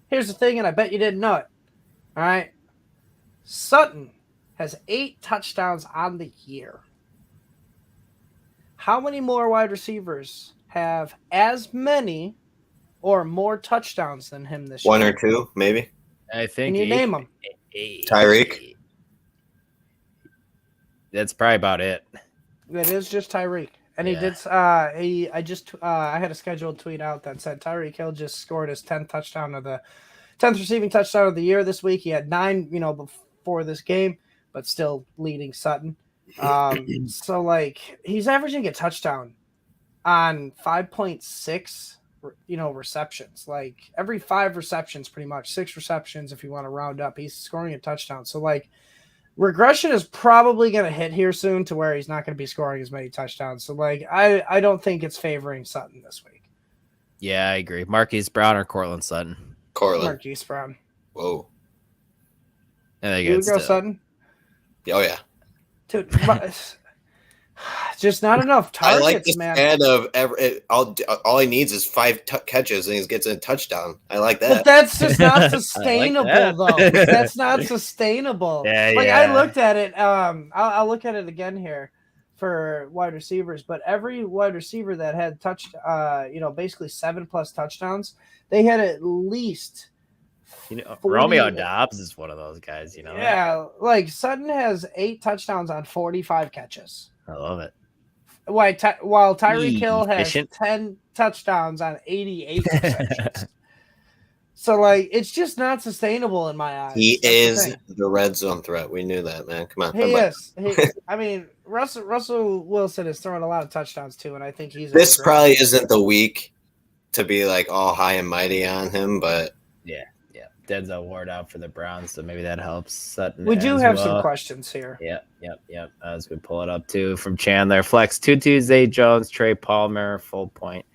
here's the thing, and I bet you didn't know it. All right, Sutton has 8 touchdowns on the year. How many more wide receivers have as many or more touchdowns than him this year? 1 or 2, maybe. I think. Can you name them? Tyreek. That's probably about it. It is just Tyreek. And he did. I had a scheduled tweet out that said Tyreek Hill just scored his 10th receiving touchdown of the year this week. He had 9, before this game, but still leading Sutton. So he's averaging a touchdown on 5.6 receptions. Like every 5 receptions, pretty much 6 receptions, if you want to round up, he's scoring a touchdown. So like regression is probably going to hit here soon to where he's not going to be scoring as many touchdowns. So like I don't think it's favoring Sutton this week. Yeah, I agree. Marquise Brown or Cortland Sutton? Marquise Brown. Whoa. I think You would go Sutton? Oh, yeah. Dude, just not enough targets, I like the man. stat of all he needs is 5 catches and he gets a touchdown. I like that. But that's just not sustainable, though. That's not sustainable. I looked at it. I'll look at it again here for wide receivers. But every wide receiver that had basically 7+ touchdowns, they had at least. Romeo Dobbs is one of those guys. Yeah, like Sutton has 8 touchdowns on 45 catches. I love it. While Tyreek Hill has 10 touchdowns on 88 receptions. So, like, it's just not sustainable in my eyes. He is the red zone threat. We knew that, man. Come on. He is. I mean, Russell Wilson is throwing a lot of touchdowns, too, and I think he's... This probably isn't the week to be, like, all high and mighty on him, but... Yeah. Denzel Ward out for the Browns, so maybe that helps Sutton. We do have some questions here. Yep. As we pull it up too from Chandler. Flex 2-2 Zay Jones, Trey Palmer, full point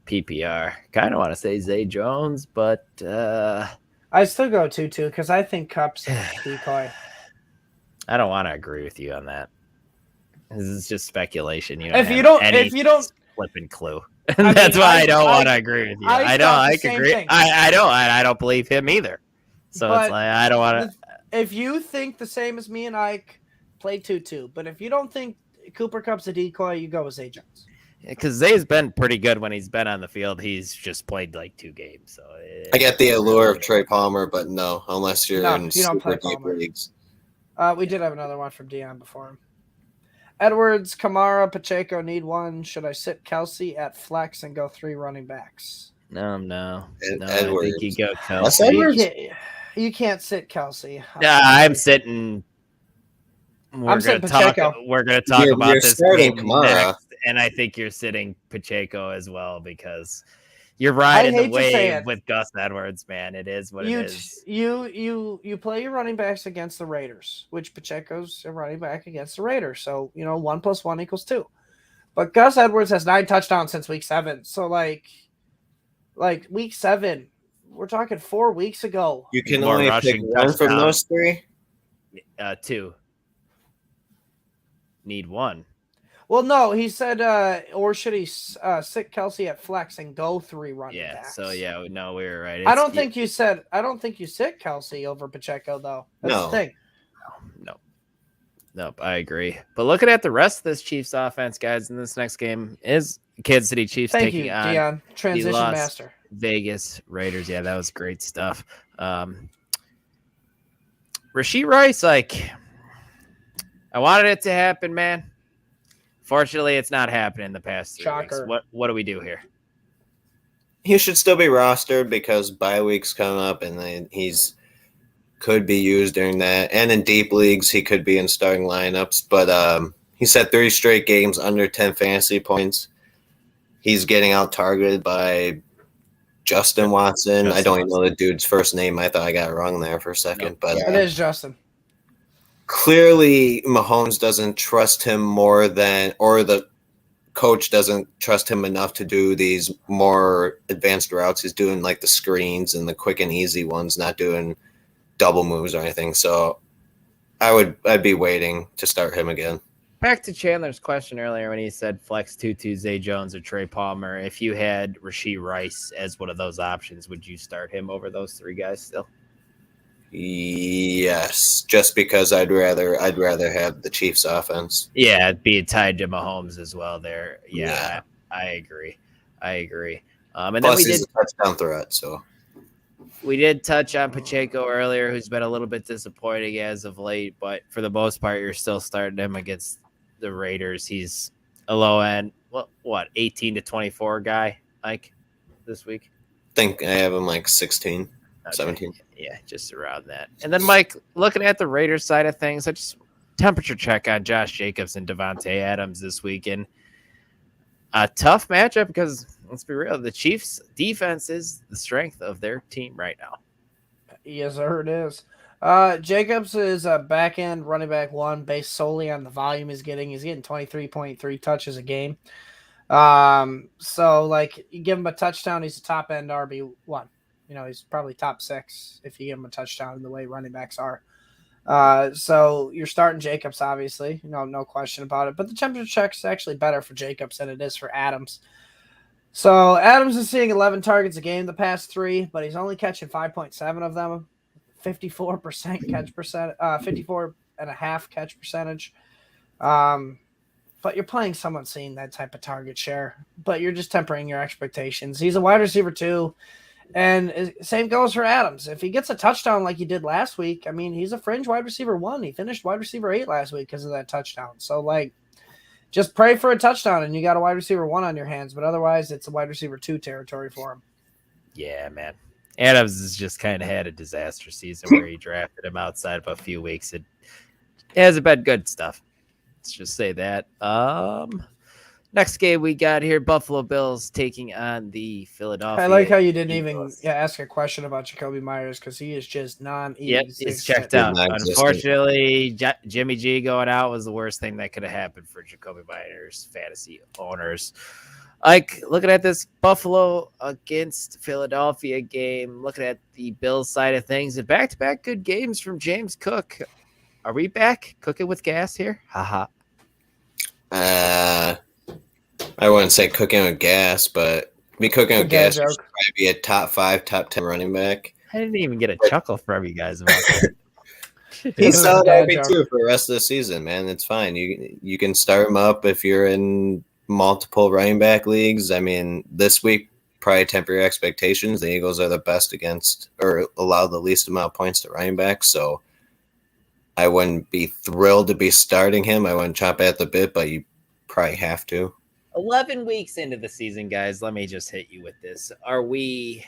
PPR. Kind of want to say Zay Jones, but I still go 2-2 because I think Cup's a decoy. I don't want to agree with you on that. This is just speculation. If you don't flipping clue. That's why I don't want to agree with you. I can agree. I don't believe him either. So it's like I don't want to. If you think the same as me and Ike, play 2-2. But if you don't think Cooper Kupp's a decoy, you go with Zay Jones. Because Zay's been pretty good when he's been on the field. He's just played like 2 games. So I get the allure of Trey Palmer, but no, unless you're in super deep leagues. We did have another one from Dion before him. Edwards, Kamara, Pacheco need one. Should I sit Kelsey at flex and go 3 running backs? No. Edwards. I think you go Kelsey. You can't sit Kelsey. I'm sitting. We're going to talk about this game next, and I think you're sitting Pacheco as well because you're riding the wave with Gus Edwards, man. It is what it is. You play your running backs against the Raiders, which Pacheco's a running back against the Raiders. So, 1 + 1 = 2. But Gus Edwards has 9 touchdowns since week 7. So, like week 7, we're talking 4 weeks ago. You can only pick one from those 3? 2. Need 1. Well, no, he said, or should he sit Kelsey at flex and go 3 running backs? So no, we were right. I don't think you sit Kelsey over Pacheco though. That's the thing. Nope, I agree. But looking at the rest of this Chiefs offense, guys, in this next game is Kansas City Chiefs taking on Dion, transition master. Vegas Raiders. Yeah, that was great stuff. Rashee Rice, I wanted it to happen, man. Fortunately, it's not happening the past 3 weeks. What do we do here? He should still be rostered because bye week's coming up, and then could be used during that. And in deep leagues, he could be in starting lineups. But he's had 3 straight games under 10 fantasy points. He's getting out targeted by Justin Watson. I don't even know the dude's first name. I thought I got it wrong there for a second. But it is Justin. Clearly, Mahomes doesn't trust him or the coach doesn't trust him enough to do these more advanced routes. He's doing like the screens and the quick and easy ones, not doing double moves or anything. So I'd be waiting to start him again. Back to Chandler's question earlier when he said flex 2-2 Zay Jones or Trey Palmer. If you had Rashee Rice as one of those options, would you start him over those 3 guys still? Yes, just because I'd rather have the Chiefs offense. Yeah, being tied to Mahomes as well there. Yeah. I agree. And plus then he's a touchdown threat, so we did touch on Pacheco earlier, who's been a little bit disappointing as of late, but for the most part, you're still starting him against the Raiders. He's a low end, 18 to 24 guy, this week? I think I have him 16. 17. Yeah, just around that. And then, Mike, looking at the Raiders side of things, I just temperature check on Josh Jacobs and Devontae Adams this weekend. a tough matchup because let's be real, the Chiefs' defense is the strength of their team right now. Yes, sir, it is. Jacobs is a back end running back one based solely on the volume he's getting. He's getting 23.3 touches a game. So like you give him a touchdown, he's a top end RB1. He's probably top 6 if you give him a touchdown the way running backs are. So you're starting Jacobs, obviously, no question about it. But the temperature check's actually better for Jacobs than it is for Adams. So Adams is seeing 11 targets a game the past 3, but he's only catching 5.7 of them, 54% catch percent, 54.5 catch percentage. But you're playing someone seeing that type of target share, but you're just tempering your expectations. He's a wide receiver too. And same goes for Adams. If he gets a touchdown like he did last week, I mean, he's a fringe wide receiver 1. He finished wide receiver 8 last week because of that touchdown. So, like, just pray for a touchdown and you got a wide receiver 1 on your hands. But otherwise, it's a wide receiver 2 territory for him. Yeah, man. Adams has just kind of had a disaster season where he drafted him outside of a few weeks. It hasn't been good stuff. Let's just say that. Next game we got here, Buffalo Bills taking on the Philadelphia. I like how you didn't Eagles. even ask a question about Jacoby Myers because he is just non-existent. Yep, he's checked out. Unfortunately, Jimmy G going out was the worst thing that could have happened for Jacoby Myers fantasy owners. Like, looking at this Buffalo against Philadelphia game, looking at the Bills side of things, and back-to-back good games from James Cook. Are we back cooking with gas here? Haha. I wouldn't say cooking with gas, but cooking with gas should probably be a top 5, top 10 running back. I didn't even get a chuckle from you guys about that. He's solid RB2 for the rest of the season, man. It's fine. You can start him up if you're in multiple running back leagues. I mean, this week, probably temper your expectations. The Eagles are the best against or allow the least amount of points to running backs, so I wouldn't be thrilled to be starting him. I wouldn't chop at the bit, but you probably have to. 11 weeks into the season, guys, let me just hit you with this. Are we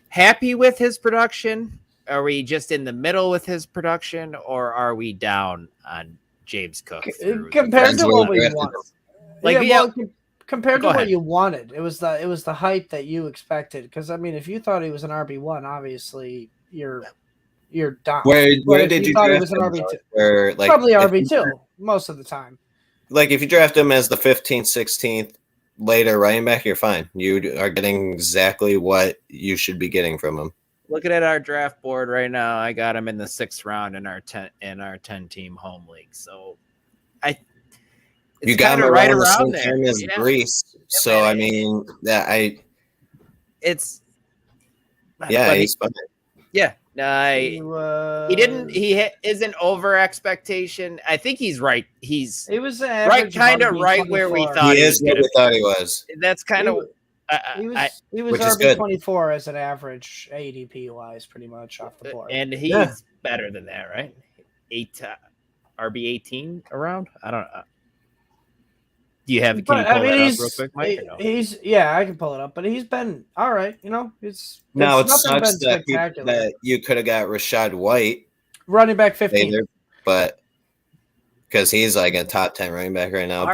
happy with his production? Are we just in the middle with his production? Or are we down on James Cook? Compared to what we wanted. Compared to what ahead. you wanted, it was the hype that you expected. Because, I mean, if you thought he was an RB1, obviously you're down. Where did you thought he draft was an him? RB2? Probably RB2 most of the time. Like, if you draft him as the 15th, 16th later running back, you're fine. You are getting exactly what you should be getting from him. Looking at our draft board right now, I got him in the 6th round in our 10 team home league. So you got him right around there as Brees. So man, I mean, he's fine. Yeah. He isn't over expectation. I think he's right. He was right where we thought he is. What we thought he was. That's kind of. He was RB24 as an average ADP wise, pretty much off the board. And he's better than that, right? RB18 around. I don't know. Do you have? Can you pull that up real quick, Mike? No? I can pull it up, but he's been all right. It sucks that you could have got Rachaad White, running back 15, but because he's like a top 10 running back right now.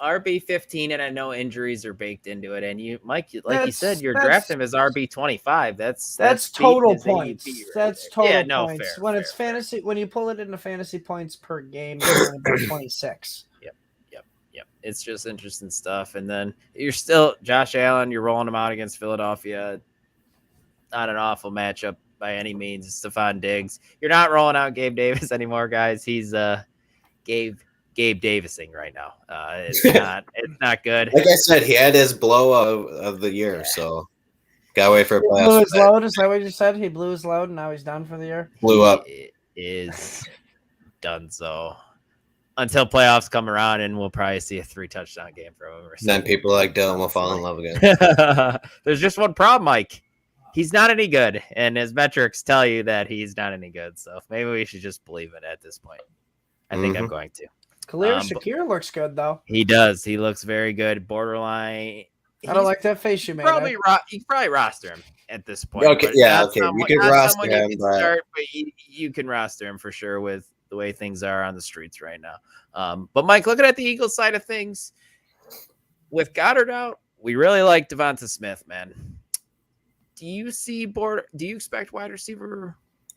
RB 15, and I know injuries are baked into it. And you, Mike, like you said, you're drafting him as RB 25. That's total points. That's total points. Fair, when it's fantasy, when you pull it into fantasy points per game, it's only about 26. Yep. It's just interesting stuff. And then you're still Josh Allen. You're rolling him out against Philadelphia. Not an awful matchup by any means. Stephon Diggs. You're not rolling out Gabe Davis anymore, guys. He's Gabe Davising right now. It's not good. Like I said, he had his blow of the year, so gotta wait for playoffs. Blew his load. Is that what you said? He blew his load, and now he's done for the year. Blew up. It is done so. Until playoffs come around, and we'll probably see a 3 touchdown game from him. Then people like Dylan will fall in love again. There's just one problem, Mike. He's not any good, and his metrics tell you that he's not any good. So maybe we should just believe it at this point. I think I'm going to. Khalil Shakir looks good though. He does. He looks very good. Borderline. I don't like that face you made. You can probably roster him at this point. Okay, we can roster him, but you can roster him for sure with the way things are on the streets right now. But Mike, looking at the Eagles side of things, with Goddard out, we really like Devonta Smith, man. Do you expect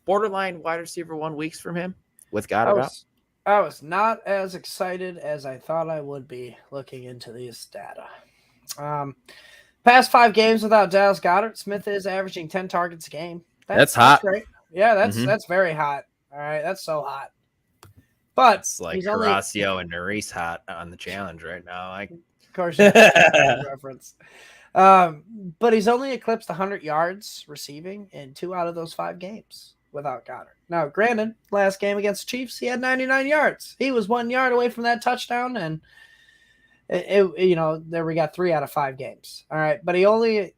borderline wide receiver 1 weeks from him with Goddard out? I was not as excited as I thought I would be looking into these data. Past 5 games without Dallas Goddard, Smith is averaging 10 targets a game. That's hot. That's great. Yeah, that's very hot. All right, that's so hot. But it's like Horacio and Nerese hot on the challenge right now. Of course, reference. But he's only eclipsed 100 yards receiving in 2 out of those 5 games without Goddard. Now, granted, last game against the Chiefs, he had 99 yards. He was 1 yard away from that touchdown, and there we got 3 out of 5 games. All right, but he only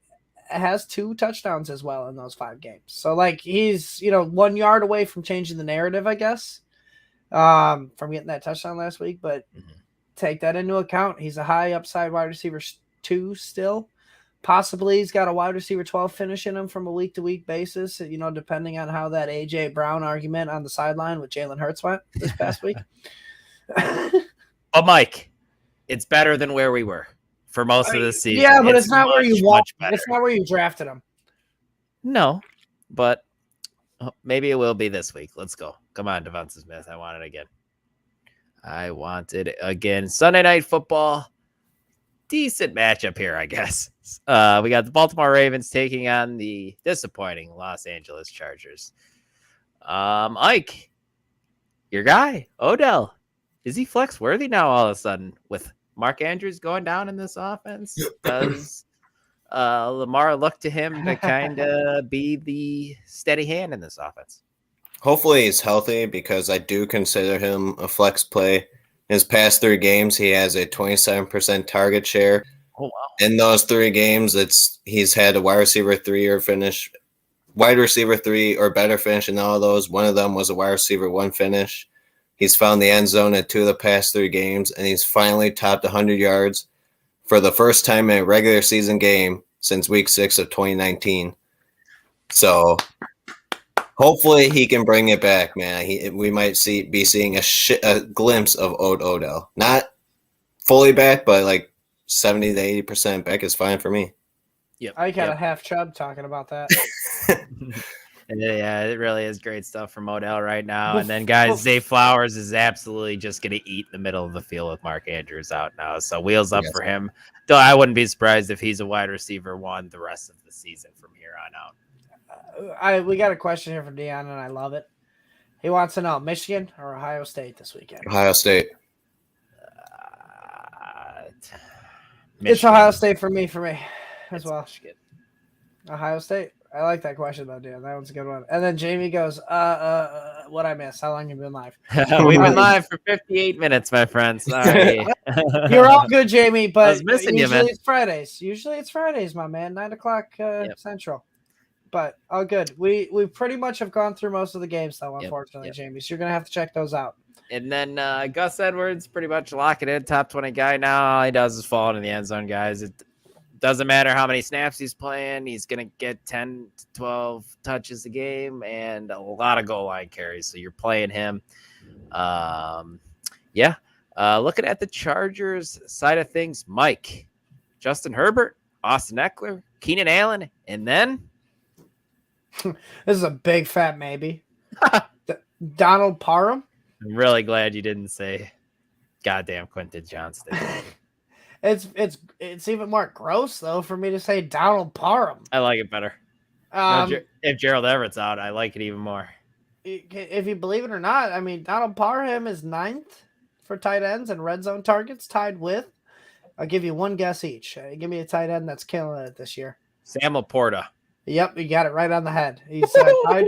has 2 touchdowns as well in those 5 games. So, like, he's 1 yard away from changing the narrative, I guess, from getting that touchdown last week. But take that into account. He's a high upside wide receiver 2 still. Possibly he's got a wide receiver 12 finish in him from a week-to-week basis, depending on how that A.J. Brown argument on the sideline with Jalen Hurts went this past week. Oh, Mike, it's better than where we were for most of the season. Yeah, but it's not where you want. It's not where you drafted him. No, but maybe it will be this week. Let's go. Come on, Devonta Smith. I want it again. Sunday Night Football. Decent matchup here, I guess. We got the Baltimore Ravens taking on the disappointing Los Angeles Chargers. Ike, your guy, Odell, is he flex worthy now all of a sudden with Mark Andrews going down in this offense? Does Lamar look to him to kind of be the steady hand in this offense? Hopefully he's healthy because I do consider him a flex play. His past 3 games, he has a 27% target share. Oh, wow. In those 3 games, he's had a wide receiver 3 or better finish in all of those. One of them was a wide receiver 1 finish. He's found the end zone in 2 of the past 3 games, and he's finally topped 100 yards for the first time in a regular season game since week 6 of 2019. So hopefully he can bring it back, man. We might be seeing a glimpse of Odell. Not fully back, but like 70 to 80% back is fine for me. Yep. I got a half chub talking about that. Yeah, it really is great stuff from Odell right now. And then, guys, Zay Flowers is absolutely just going to eat in the middle of the field with Mark Andrews out now. So wheels up for him. Though I wouldn't be surprised if he's a wide receiver 1 the rest of the season from here on out. We got a question here from Dion, and I love it. He wants to know Michigan or Ohio State this weekend. Ohio State. It's Ohio State for me as well. Michigan. Ohio State. I like that question though, Dion. That one's a good one. And then Jamie goes, what I missed? How long have you been live? We've been live for 58 minutes, my friend. Sorry. You're all good, Jamie, but I was missing usually you, man. It's Fridays. Usually it's Fridays, my man. 9 o'clock Central. But all good. We pretty much have gone through most of the games, though, unfortunately, Jamie. So you're going to have to check those out. And then Gus Edwards pretty much locking in, top 20 guy now. All he does is fall into the end zone, guys. It doesn't matter how many snaps he's playing. He's going to get 10 to 12 touches a game and a lot of goal line carries. So you're playing him. Looking at the Chargers side of things, Mike, Justin Herbert, Austin Eckler, Keenan Allen, and then this is a big fat maybe. Donald Parham. I'm really glad you didn't say goddamn Quentin Johnston. It's even more gross though for me to say Donald Parham. I like it better. If Gerald Everett's out, I like it even more. If you believe it or not, I mean Donald Parham is 9th for tight ends and red zone targets, tied with. I'll give you one guess each. Give me a tight end that's killing it this year. Sam Laporta. Yep, you got it right on the head. He's tied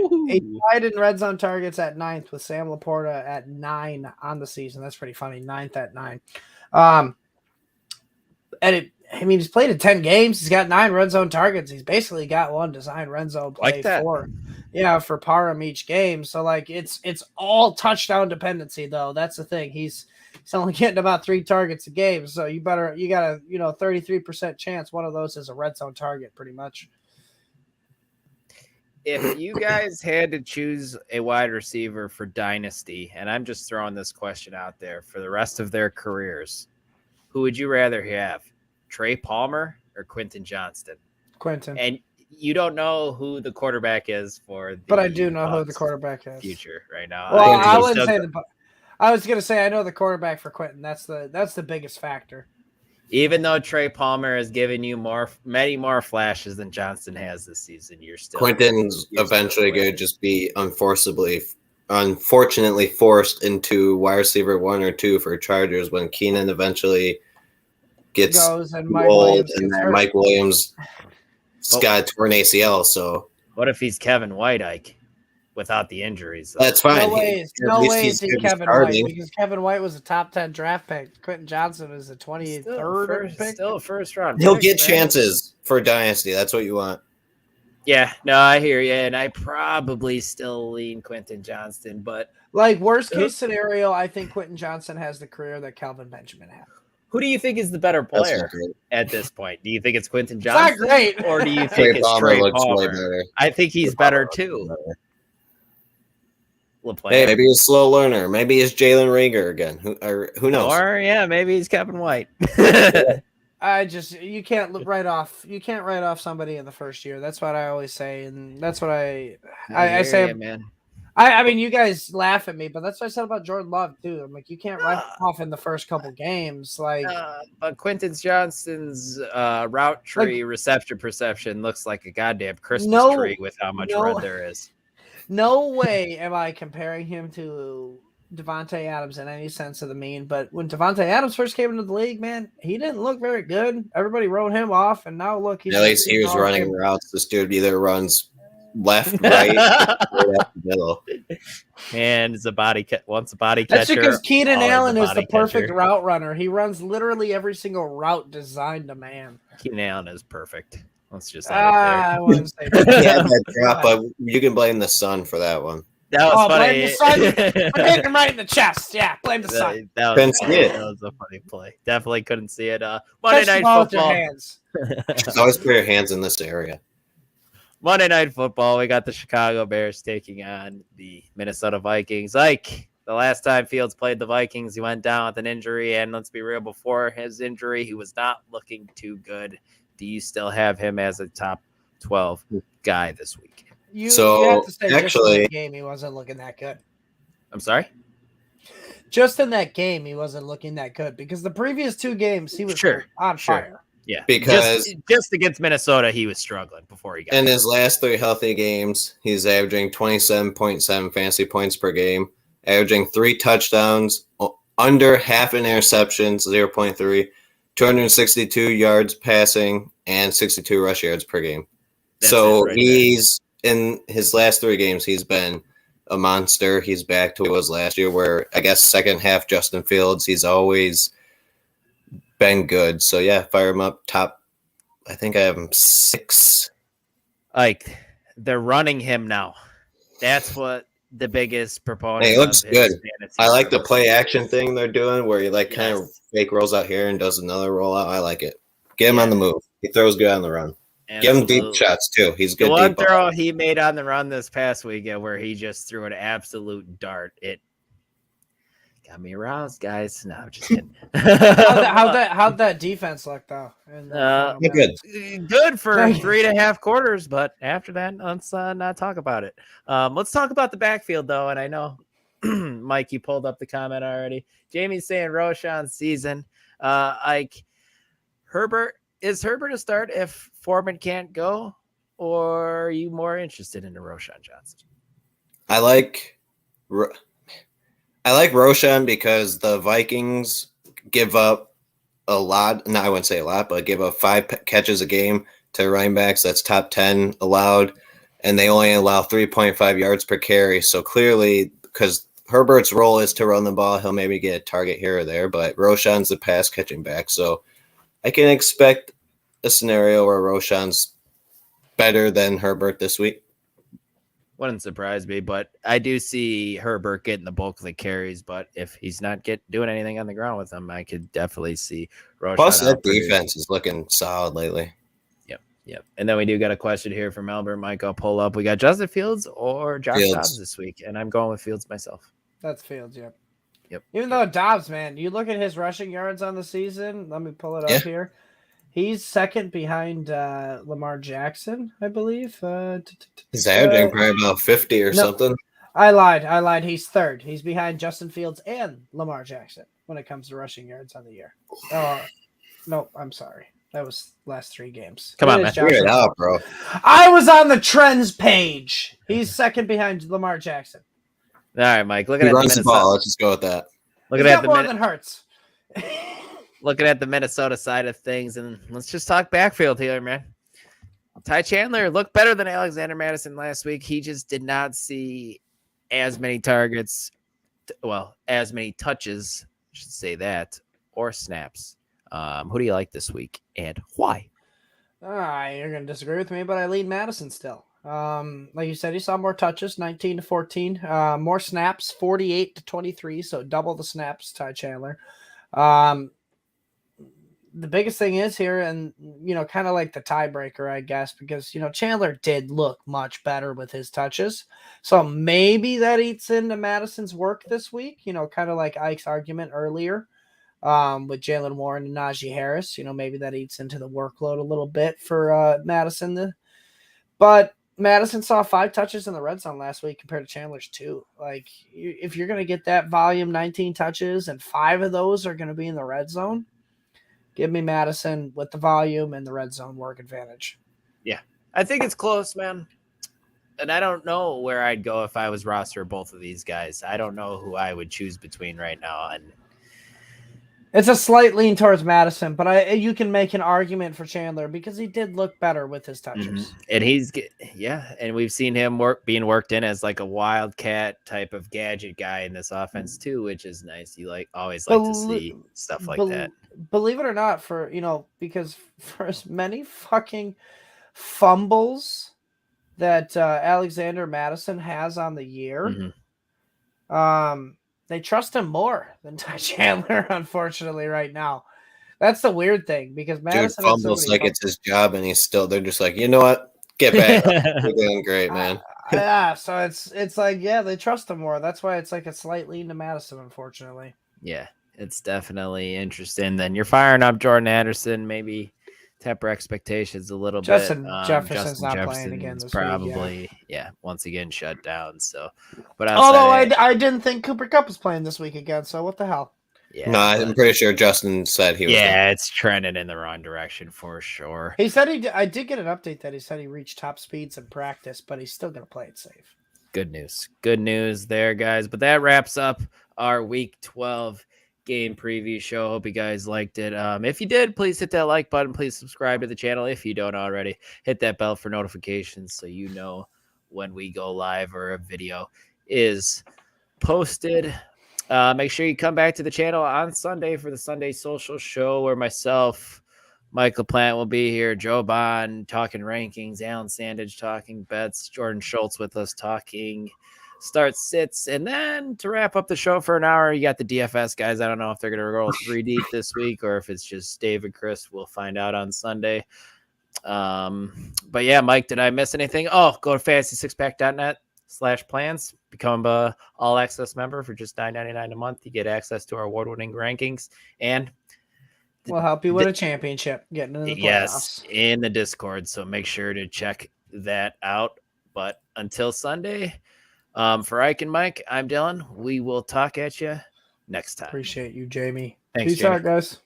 in red zone targets at 9th with Sam Laporta at 9 on the season. That's pretty funny. 9th at 9. He's played in 10 games. He's got 9 red zone targets. He's basically got one designed red zone play for Parham each game. So like it's all touchdown dependency though. That's the thing. He's only getting about 3 targets a game. So you got a 33% chance one of those is a red zone target pretty much. If you guys had to choose a wide receiver for Dynasty, and I'm just throwing this question out there for the rest of their careers, who would you rather have? Trey Palmer or Quentin Johnston? Quentin. And you don't know who the quarterback is for the But I do know who the Bucs quarterback is. future right now. Well, I wouldn't say I was gonna say I know the quarterback for Quentin. That's the biggest factor. Even though Trey Palmer has given you many more flashes than Johnston has this season, Quentin's eventually going to just be unfortunately forced into wide receiver 1 or 2 for Chargers when Keenan eventually gets goes and Mike Williams got a torn ACL. So what if he's Kevin White without the injuries? That's fine. No way is he Kevin White, because Kevin White was a top 10 draft pick. Quentin Johnston is a 23rd pick. Still a first round. He'll get chances for Dynasty. That's what you want. Yeah, no, I hear you, and I probably still lean Quentin Johnston, but like worst case scenario, I think Quentin Johnston has the career that Kelvin Benjamin had. Who do you think is the better player at this point? Do you think it's Quentin Johnston? It's not great. Or do you think it's Trey Palmer? I think he's better too. Hey, maybe he's a slow learner. Maybe it's Jalen Reagor again. Who knows? Or maybe he's Kevin White. You can't write off somebody in the first year. That's what I always say, and that's what I say. Man. I mean, you guys laugh at me, but that's what I said about Jordan Love too. I'm like, you can't write off in the first couple games, But Quentin Johnston's route tree reception perception looks like a goddamn Christmas tree with how much red there is. No way am I comparing him to Devontae Adams in any sense of the mean. But when Devontae Adams first came into the league, man, he didn't look very good. Everybody wrote him off, and now look, at least he was running routes. This dude either runs left, right, right up the middle. And it's a body catcher. That's because Keenan Allen is the perfect route runner. He runs literally every single route designed to man. Keenan Allen is perfect. Let's just I wouldn't say that drop, but you can blame the sun for that one. That was funny. Blame the sun. I'm hitting him right in the chest. Yeah, blame the sun. That was a funny play. Definitely couldn't see it. Monday Night Football. Just always put your hands in this area. Monday Night Football. We got the Chicago Bears taking on the Minnesota Vikings. Like the last time Fields played the Vikings, he went down with an injury. And let's be real, before his injury, he was not looking too good. Do you still have him as a top 12 guy this week? You have to say, just in that game, he wasn't looking that good. I'm sorry? Just in that game, he wasn't looking that good because the previous 2 games, he was on fire. Yeah, because just against Minnesota, he was struggling before he got in his last 3 healthy games. He's averaging 27.7 fantasy points per game, averaging 3 touchdowns, under half an interception, 0.3, 262 yards passing, and 62 rush yards per game. He's in his last 3 games, he's been a monster. He's back to what he was last year, where I guess second half Justin Fields, he's always been good. So yeah, fire him up top. I think I have him 6. Like they're running him now. That's what the biggest proponent. He looks good. I like the play action thing they're doing, where he kind of fake rolls out here and does another rollout. I like it. Get him on the move. He throws good on the run. Give him deep shots too. He's good. The one throw he made on the run this past weekend, where he just threw an absolute dart. It got me aroused, guys. No, I'm just kidding. How'd that defense look though? Good for 3.5 quarters, but after that, let's not talk about it. Let's talk about the backfield though. And I know, Mike, you pulled up the comment already. Jamie's saying Roshan's season. Herbert. Is Herbert a start if Foreman can't go, or are you more interested in Roshan Johnson? I like Roshan because the Vikings give up a lot. No, I wouldn't say a lot, but give up 5 catches a game to running backs. That's top 10 allowed, and they only allow 3.5 yards per carry. So clearly, because Herbert's role is to run the ball, he'll maybe get a target here or there, but Roshan's the pass catching back. So I can expect a scenario where Roshan's better than Herbert this week. Wouldn't surprise me, but I do see Herbert getting the bulk of the carries. But if he's not doing anything on the ground with him, I could definitely see Roshan. Plus, that defense is looking solid lately. Yep. And then we do got a question here from Albert. Mike, I'll pull up. We got Justin Fields or Josh Dobbs this week, and I'm going with Fields myself. That's Fields, yep. Yep. Even though Dobbs, man, you look at his rushing yards on the season. Let me pull it up here. He's second behind Lamar Jackson, I believe. He's averaging probably about 50 or something. I lied. He's third. He's behind Justin Fields and Lamar Jackson when it comes to rushing yards on the year. No, I'm sorry. That was last 3 games. Come on, man. Figure it out, bro. I was on the trends page. He's second behind Lamar Jackson. All right, Mike. He runs the ball. Let's just go with that. Looking at more than Hurts. Looking at the Minnesota side of things, and let's just talk backfield here, man. Ty Chandler looked better than Alexander Madison last week. He just did not see as many targets, as many touches, I should say that, or snaps. Who do you like this week, and why? You're going to disagree with me, but I lead Madison still. Like you said, he saw more touches, 19-14, more snaps, 48-23, so double the snaps, Ty Chandler. The biggest thing is here, and, kind of like the tiebreaker, I guess, because, Chandler did look much better with his touches. So maybe that eats into Madison's work this week, kind of like Ike's argument earlier with Jalen Warren and Najee Harris. Maybe that eats into the workload a little bit for Madison. But Madison saw 5 touches in the red zone last week compared to Chandler's 2. Like, if you're going to get that volume, 19 touches, and 5 of those are going to be in the red zone, give me Madison with the volume and the red zone work advantage. Yeah, I think it's close, man. And I don't know where I'd go if I was roster both of these guys. I don't know who I would choose between right now. And it's a slight lean towards Madison, but you can make an argument for Chandler because he did look better with his touches. Mm-hmm. And and we've seen him being worked in as like a wildcat type of gadget guy in this offense too, which is nice. You always like to see stuff like that. Believe it or not, because for as many fucking fumbles that Alexander Madison has on the year, they trust him more than Ty Chandler, unfortunately, right now. That's the weird thing because Madison fumbles like it's his job, and they're just like, you know what? Get back. You're doing great, man. Yeah, so it's like, they trust him more. That's why it's like a slight lean to Madison, unfortunately. Yeah, it's definitely interesting. Then you're firing up Jordan Anderson, maybe temper expectations a little bit. Jefferson's not playing again this week. Once again shut down. So, but although I didn't think Cooper Kupp was playing this week again. So what the hell? Yeah, no, I'm pretty sure Justin said he was. Yeah, it's trending in the wrong direction for sure. He said I did get an update that he said he reached top speeds in practice, but he's still gonna play it safe. Good news there, guys. But that wraps up our Week 12 game preview show. Hope you guys liked it. If you did, please hit that like button. Please subscribe to the channel if you don't already. Hit that bell for notifications so you know when we go live or a video is posted. Make sure you come back to the channel on Sunday for the Sunday Social Show where myself, Mike LaPlante will be here, Joe Bond talking rankings, Alan Sandage talking bets, Jordan Schultz with us talking start sits, and then to wrap up the show for an hour, you got the DFS guys. I don't know if they're going to roll 3 deep this week or if it's just Dave and Chris. We'll find out on Sunday. But yeah, Mike, did I miss anything? Oh, go to fantasy6pack.net/plans. Become a all access member for just $9.99 a month. You get access to our award-winning rankings, and we'll help you win a championship. Getting into the playoffs. Yes, in the Discord. So make sure to check that out. But until Sunday, for Ike and Mike, I'm Dylan. We will talk at you next time. Appreciate you, Jamie. Thanks, Peace out, guys.